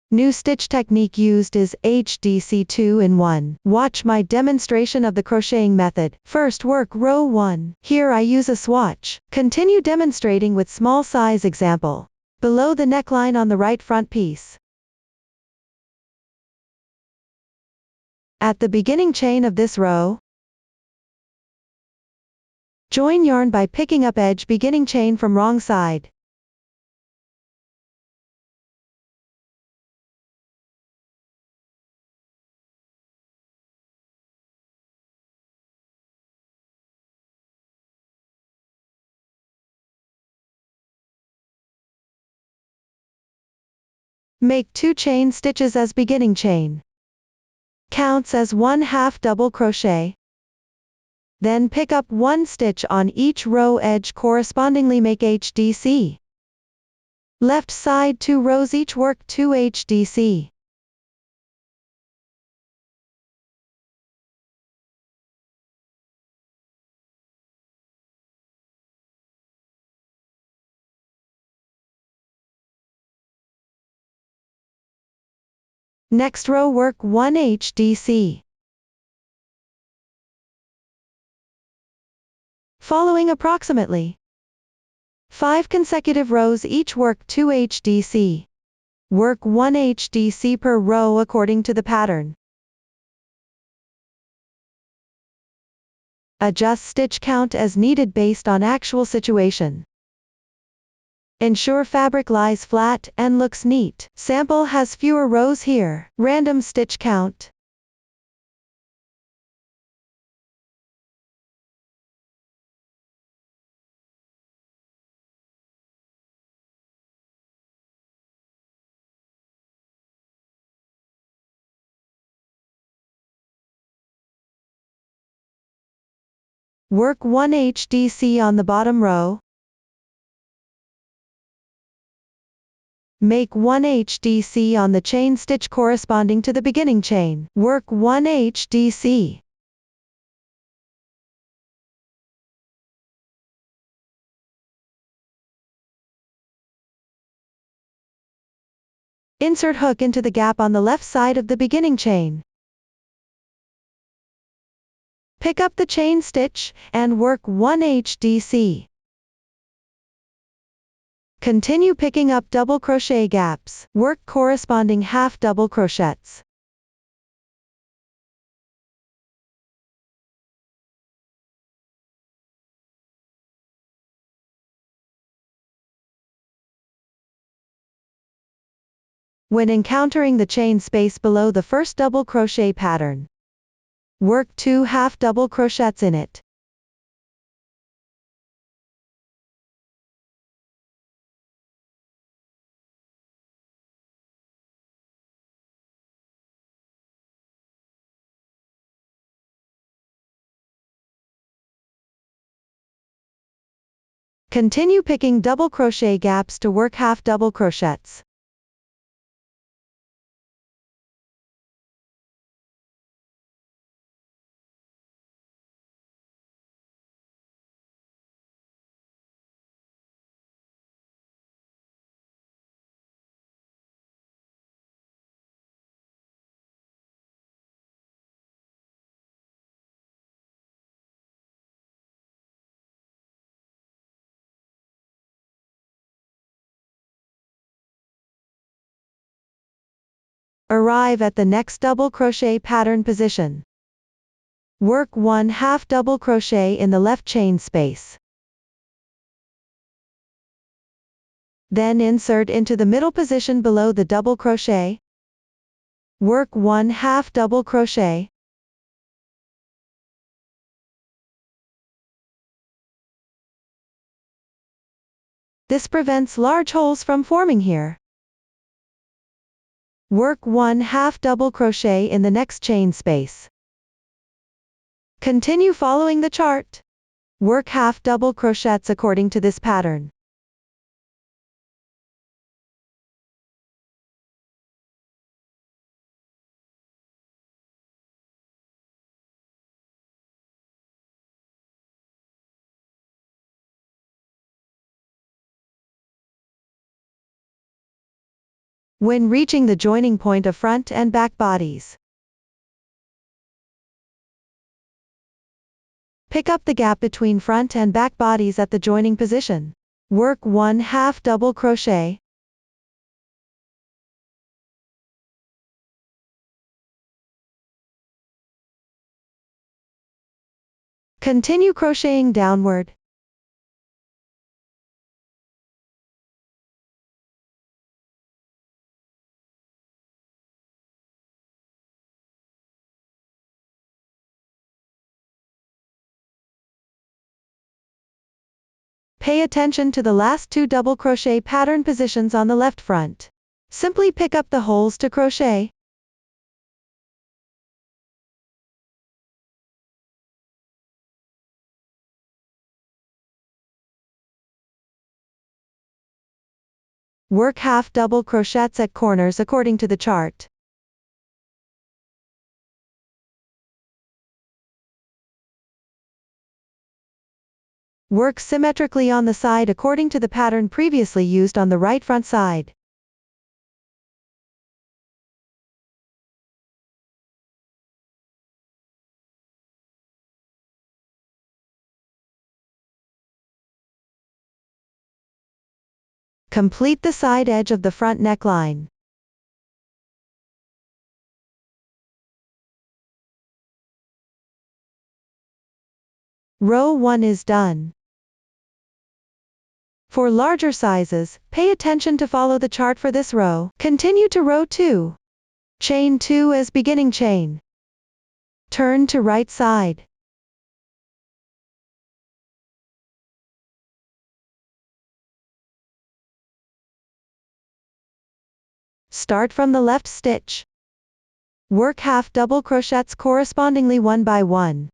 New stitch technique used is HDC 2-in-1. Watch my demonstration of the crocheting method. First, work row 1. Here I use a swatch. Continue demonstrating with small size example. Below the neckline on the right front piece. At the beginning chain of this row, join yarn by picking up edge beginning chain from wrong side. Make 2 chain stitches as beginning chain. Counts as 1/2 double crochet. Then pick up 1 stitch on each row edge correspondingly make HDC. Left side 2 rows each work 2 HDC. Next row work 1 HDC. following approximately 5 consecutive rows. Each work 2 HDC. Work 1 HDC per row according to the pattern. Adjust stitch count as needed based on actual situation. Ensure fabric lies flat and looks neat. Sample has fewer rows here. Random stitch count. Work 1 HDC on the bottom row. Make 1 HDC on the chain stitch corresponding to the beginning chain. Work 1 HDC. Insert hook into the gap on the left side of the beginning chain. Pick up the chain stitch, and work 1 HDC. Continue picking up double crochet gaps. Work corresponding half double crochets. When encountering the chain space below the first double crochet pattern, work 2 half double crochets in it. Continue picking double crochet gaps to work half double crochets. Arrive at the next double crochet pattern position. Work 1 half double crochet in the left chain space. Then insert into the middle position below the double crochet. Work 1 half double crochet. This prevents large holes from forming here. Work 1 half double crochet in the next chain space. Continue following the chart. Work half double crochets according to this pattern. When reaching the joining point of front and back bodies, pick up the gap between front and back bodies at the joining position. Work 1 half double crochet. Continue crocheting downward. Pay attention to the last 2 double crochet pattern positions on the left front. Simply pick up the holes to crochet. Work half double crochets at corners according to the chart. Work symmetrically on the side according to the pattern previously used on the right front side. Complete the side edge of the front neckline. Row 1 is done. For larger sizes, pay attention to follow the chart for this row. Continue to row 2. Chain 2 as beginning chain. Turn to right side. Start from the left stitch. Work half double crochets correspondingly one by one.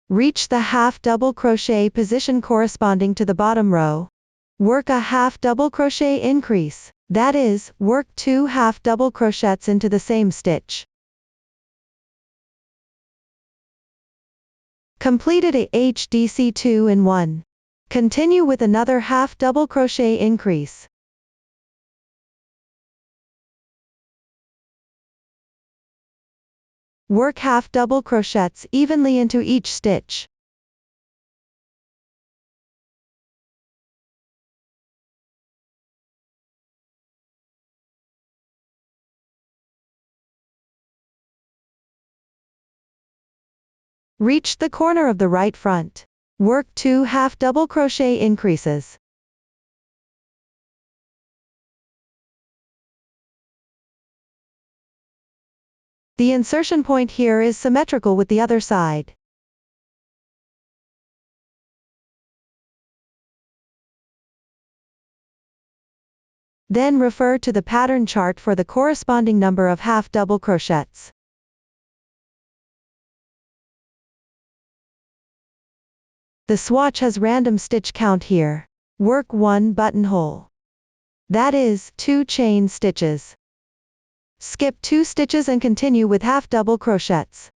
Reach the half double crochet position corresponding to the bottom row. Work a half double crochet increase, that is, work 2 half double crochets into the same stitch. Completed a HDC 2 in 1. Continue with another half double crochet increase. Work half double crochets evenly into each stitch. Reach the corner of the right front. Work 2 half double crochet increases. The insertion point here is symmetrical with the other side. Then refer to the pattern chart for the corresponding number of half double crochets. The swatch has random stitch count here. Work 1 buttonhole. That is, 2 chain stitches. Skip 2 stitches and continue with half double crochets.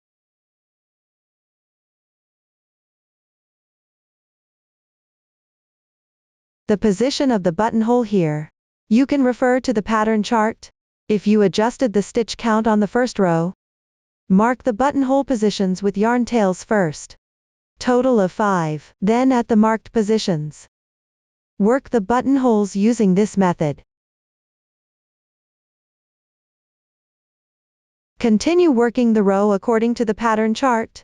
The position of the buttonhole here. You can refer to the pattern chart. If you adjusted the stitch count on the first row, mark the buttonhole positions with yarn tails first. Total of 5. Then at the marked positions, work the buttonholes using this method. Continue working the row according to the pattern chart.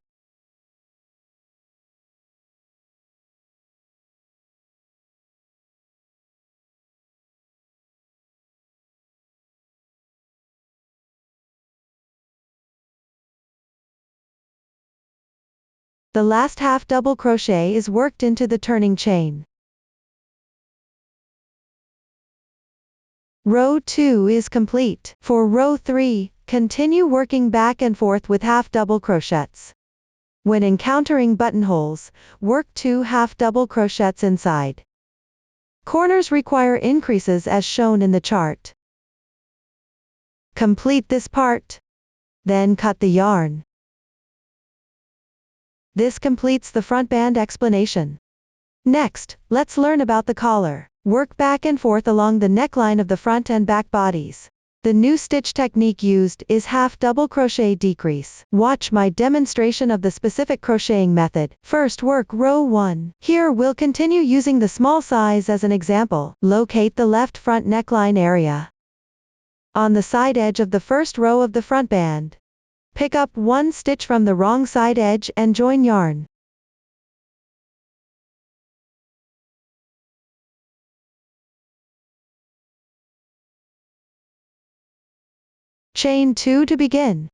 The last half double crochet is worked into the turning chain. Row 2 is complete. For row 3, continue working back and forth with half double crochets. When encountering buttonholes, work 2 half double crochets inside. Corners require increases as shown in the chart. Complete this part. Then cut the yarn. This completes the front band explanation. Next, let's learn about the collar. Work back and forth along the neckline of the front and back bodies. The new stitch technique used is half double crochet decrease. Watch my demonstration of the specific crocheting method. First work row 1. Here we'll continue using the small size as an example. Locate the left front neckline area. On the side edge of the first row of the front band, pick up 1 stitch from the wrong side edge and join yarn. Chain 2 to begin.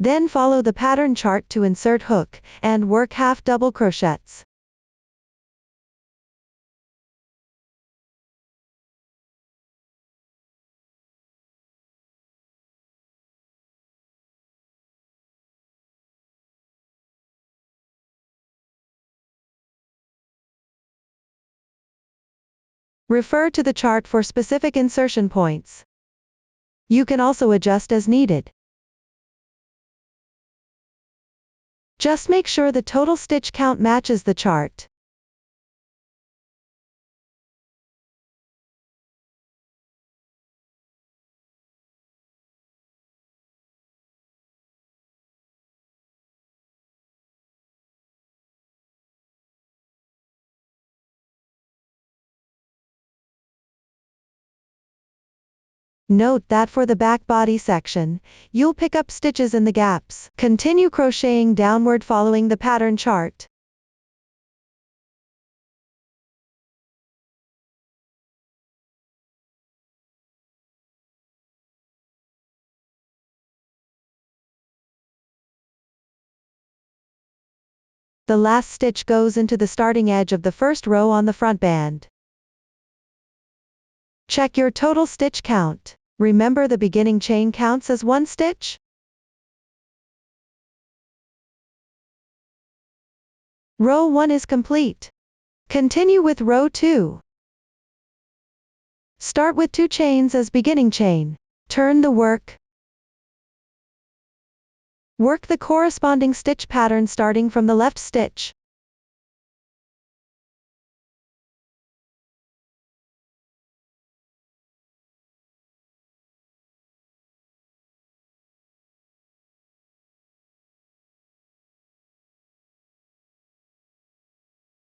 Then follow the pattern chart to insert hook, and work half double crochets. Refer to the chart for specific insertion points. You can also adjust as needed. Just make sure the total stitch count matches the chart. Note that for the back body section, you'll pick up stitches in the gaps. Continue crocheting downward following the pattern chart. The last stitch goes into the starting edge of the first row on the front band. Check your total stitch count. Remember the beginning chain counts as 1 stitch? Row 1 is complete. Continue with row 2. Start with 2 chains as beginning chain. Turn the work. Work the corresponding stitch pattern starting from the left stitch.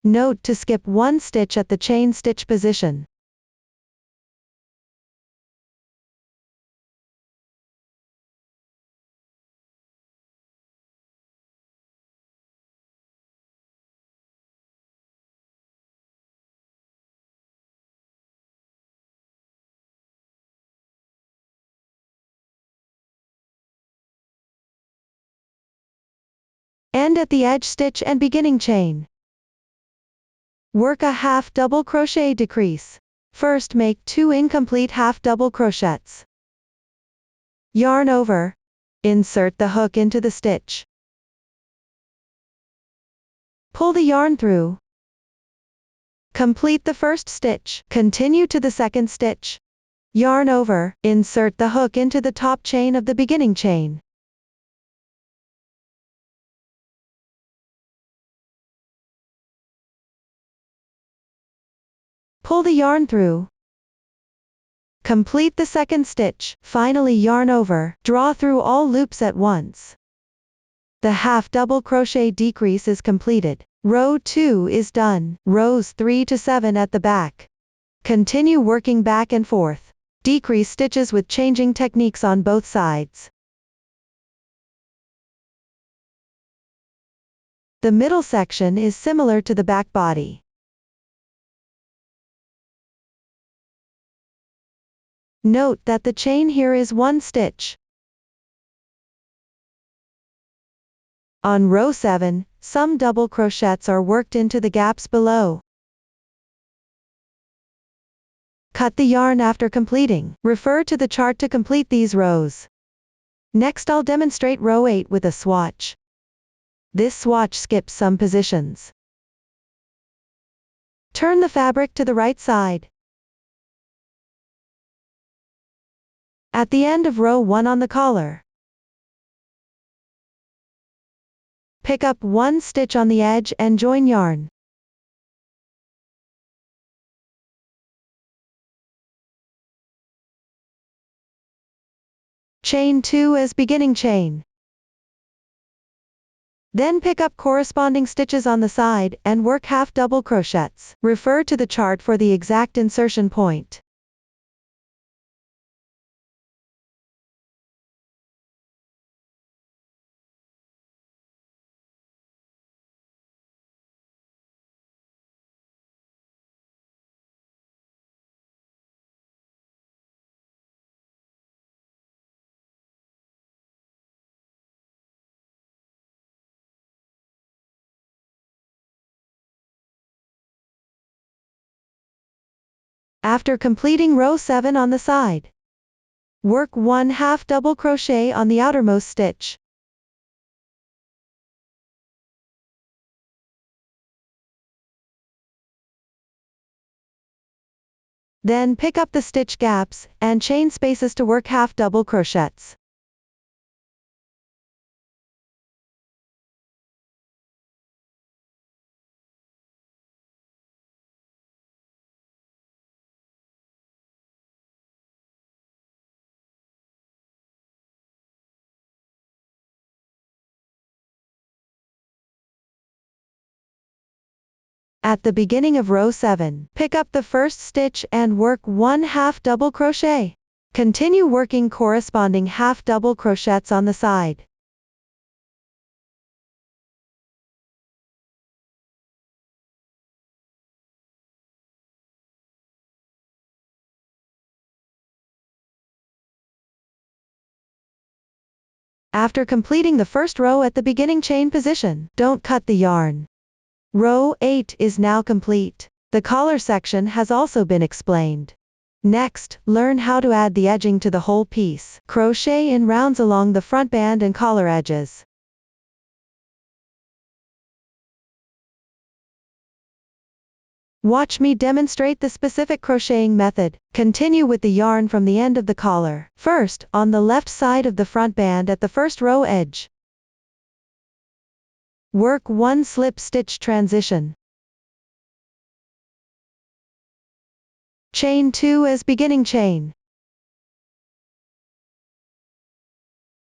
Note to skip 1 stitch at the chain stitch position. End at the edge stitch and beginning chain. Work a half double crochet decrease. First make 2 incomplete half double crochets. Yarn over. Insert the hook into the stitch. Pull the yarn through. Complete the first stitch. Continue to the second stitch. Yarn over. Insert the hook into the top chain of the beginning chain. Pull the yarn through. Complete the second stitch. Finally yarn over. Draw through all loops at once. The half double crochet decrease is completed. Row 2 is done. Rows 3 to 7 at the back. Continue working back and forth. Decrease stitches with changing techniques on both sides. The middle section is similar to the back body. Note that the chain here is 1 stitch. On row 7, some double crochets are worked into the gaps below. Cut the yarn after completing. Refer to the chart to complete these rows. Next I'll demonstrate row 8 with a swatch. This swatch skips some positions. Turn the fabric to the right side. At the end of row 1 on the collar, pick up 1 stitch on the edge and join yarn. Chain 2 as beginning chain. Then pick up corresponding stitches on the side and work half double crochets. Refer to the chart for the exact insertion point. After completing row 7 on the side, work 1 half double crochet on the outermost stitch. Then pick up the stitch gaps and chain spaces to work half double crochets. At the beginning of row 7, pick up the first stitch and work 1 half double crochet. Continue working corresponding half double crochets on the side. After completing the first row at the beginning chain position, don't cut the yarn. Row 8 is now complete. The collar section has also been explained. Next, learn how to add the edging to the whole piece. Crochet in rounds along the front band and collar edges. Watch me demonstrate the specific crocheting method. Continue with the yarn from the end of the collar. First, on the left side of the front band at the first row edge. Work 1 slip stitch transition. Chain 2 as beginning chain.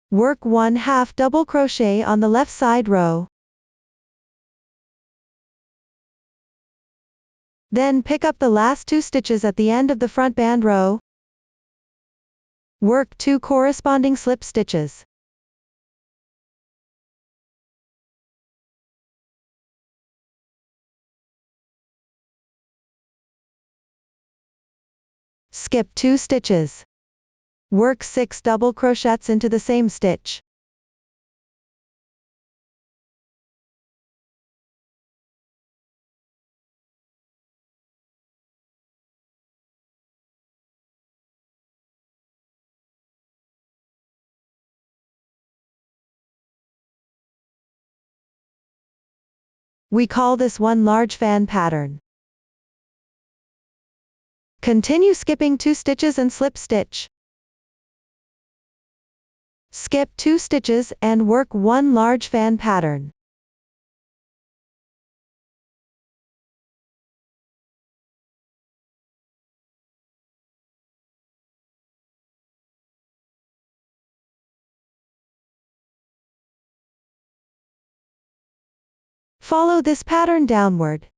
Work 1 half double crochet on the left side row. Then pick up the last 2 stitches at the end of the front band row. Work 2 corresponding slip stitches. Skip 2 stitches. Work 6 double crochets into the same stitch. We call this one large fan pattern. Continue skipping 2 stitches and slip stitch. Skip 2 stitches and work 1 large fan pattern. Follow this pattern downward.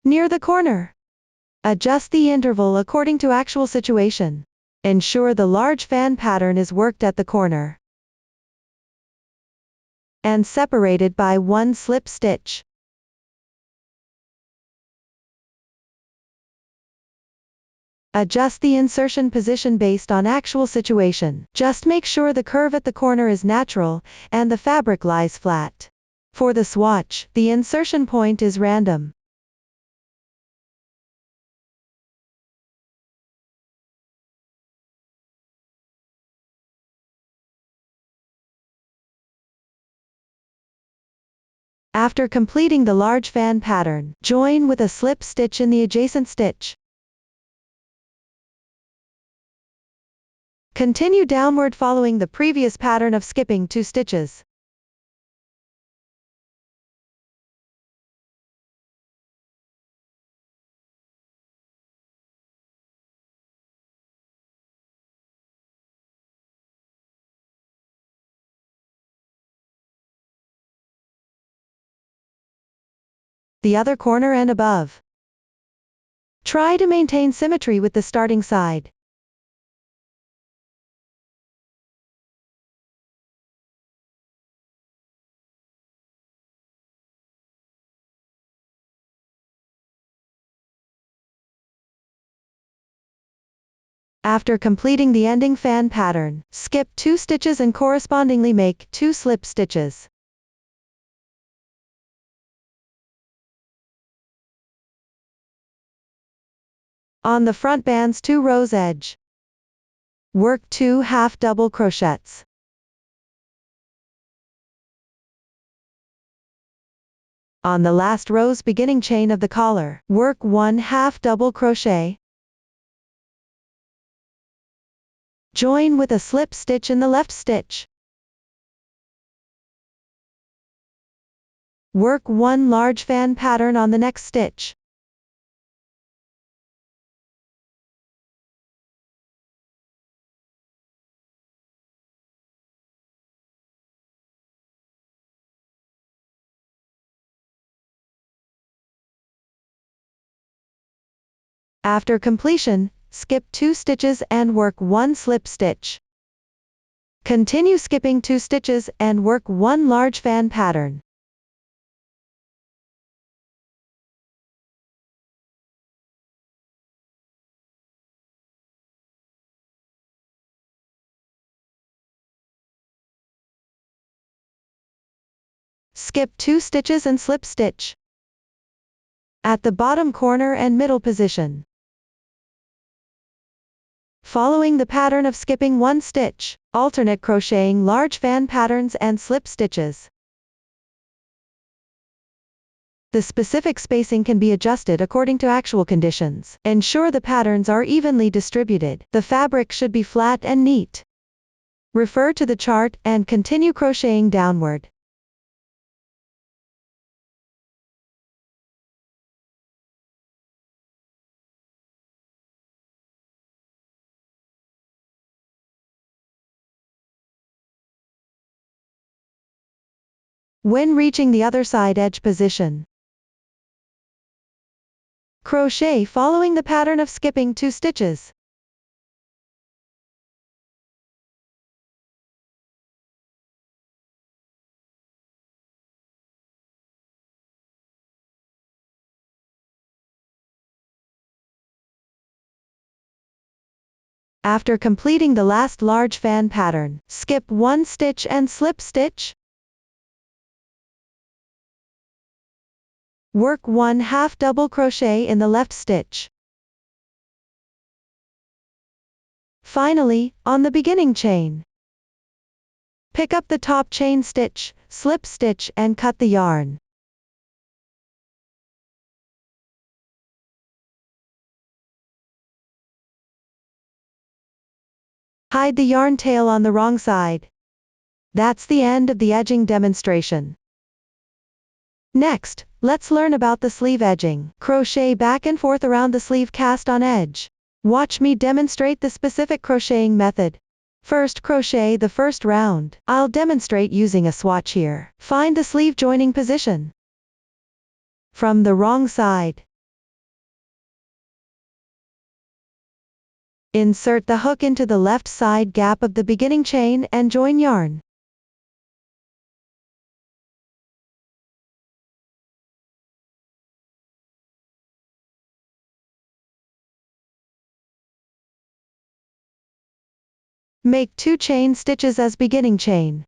Near the corner, adjust the interval according to actual situation. Ensure the large fan pattern is worked at the corner and separated by 1 slip stitch. Adjust the insertion position based on actual situation. Just make sure the curve at the corner is natural and the fabric lies flat. For the swatch, the insertion point is random. After completing the large fan pattern, join with a slip stitch in the adjacent stitch. Continue downward following the previous pattern of skipping 2 stitches. The other corner and above. Try to maintain symmetry with the starting side. After completing the ending fan pattern, skip 2 stitches and correspondingly make 2 slip stitches. On the front band's 2 rows edge, work 2 half double crochets. On the last row's beginning chain of the collar, work 1 half double crochet. Join with a slip stitch in the left stitch. Work 1 large fan pattern on the next stitch. After completion, skip 2 stitches and work 1 slip stitch. Continue skipping 2 stitches and work 1 large fan pattern. Skip 2 stitches and slip stitch. At the bottom corner and middle position. Following the pattern of skipping 1 stitch, alternate crocheting large fan patterns and slip stitches. The specific spacing can be adjusted according to actual conditions. Ensure the patterns are evenly distributed. The fabric should be flat and neat. Refer to the chart and continue crocheting downward. When reaching the other side edge position, crochet following the pattern of skipping 2 stitches. After completing the last large fan pattern, skip 1 stitch and slip stitch. Work 1 half double crochet in the left stitch. Finally, on the beginning chain, pick up the top chain stitch, slip stitch and cut the yarn. Hide the yarn tail on the wrong side. That's the end of the edging demonstration. Next, let's learn about the sleeve edging. Crochet back and forth around the sleeve cast on edge. Watch me demonstrate the specific crocheting method. First, crochet the first round. I'll demonstrate using a swatch here. Find the sleeve joining position from the wrong side. Insert the hook into the left side gap of the beginning chain and join yarn. Make 2 chain stitches as beginning chain.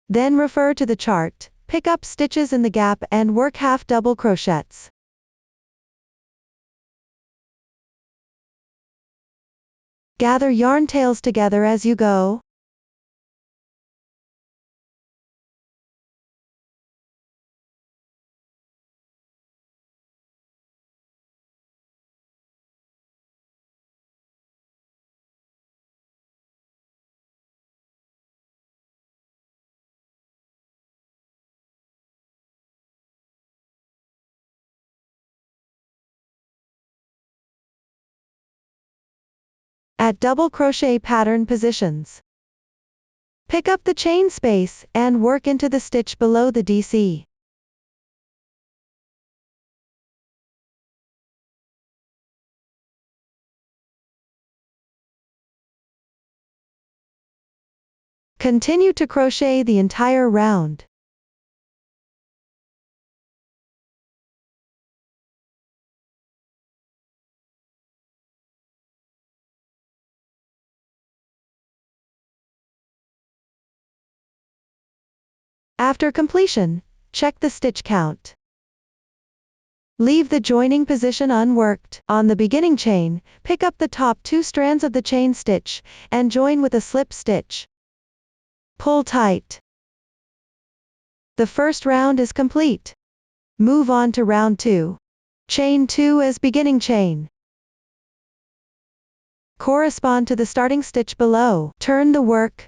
Then refer to the chart, pick up stitches in the gap and work half double crochets. Gather yarn tails together as you go. At double crochet pattern positions, pick up the chain space and work into the stitch below the DC. Continue to crochet the entire round. After completion, check the stitch count. Leave the joining position unworked. On the beginning chain, pick up the top 2 strands of the chain stitch, and join with a slip stitch. Pull tight. The first round is complete. Move on to round 2. Chain 2 as beginning chain. Correspond to the starting stitch below. Turn the work.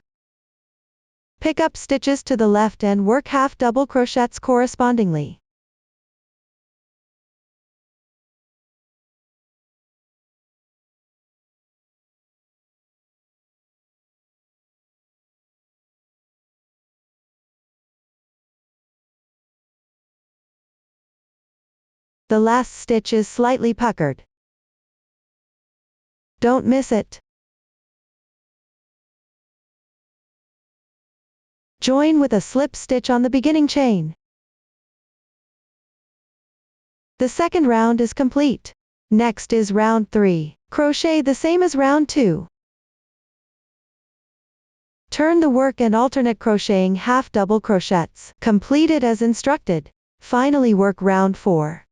Pick up stitches to the left and work half double crochets correspondingly. The last stitch is slightly puckered. Don't miss it. Join with a slip stitch on the beginning chain. The second round is complete. Next is round 3. Crochet the same as round 2. Turn the work and alternate crocheting half double crochets. Complete it as instructed. Finally work round 4.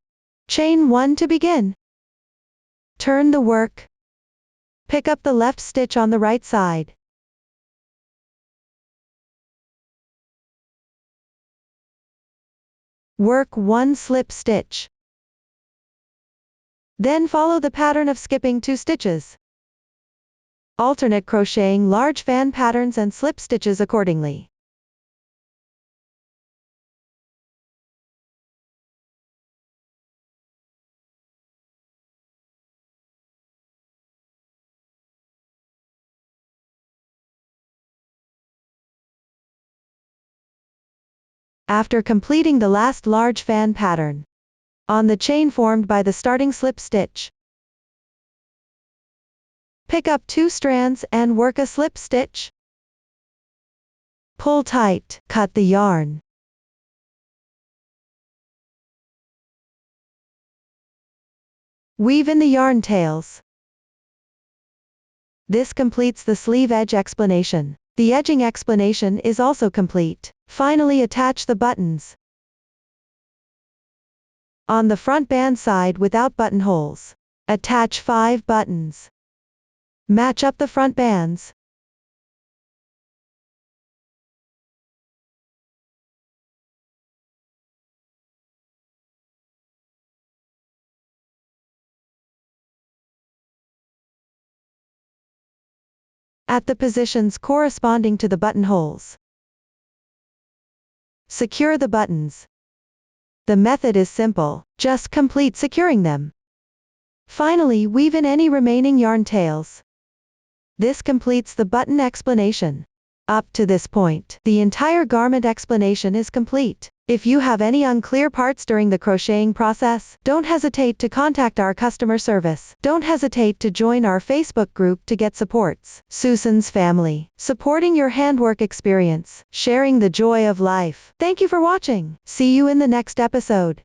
Chain 1 to begin. Turn the work. Pick up the left stitch on the right side. Work 1 slip stitch. Then follow the pattern of skipping 2 stitches. Alternate crocheting large fan patterns and slip stitches accordingly. After completing the last large fan pattern on the chain formed by the starting slip stitch, pick up 2 strands and work a slip stitch. Pull tight, cut the yarn. Weave in the yarn tails. This completes the sleeve edge explanation. The edging explanation is also complete. Finally attach the buttons. On the front band side without buttonholes, attach 5 buttons. Match up the front bands. At the positions corresponding to the buttonholes. Secure the buttons. The method is simple, just complete securing them. Finally weave in any remaining yarn tails. This completes the button explanation. Up to this point, the entire garment explanation is complete. If you have any unclear parts during the crocheting process, don't hesitate to contact our customer service. Don't hesitate to join our Facebook group to get supports. Susan's Family, supporting your handwork experience, sharing the joy of life. Thank you for watching. See you in the next episode.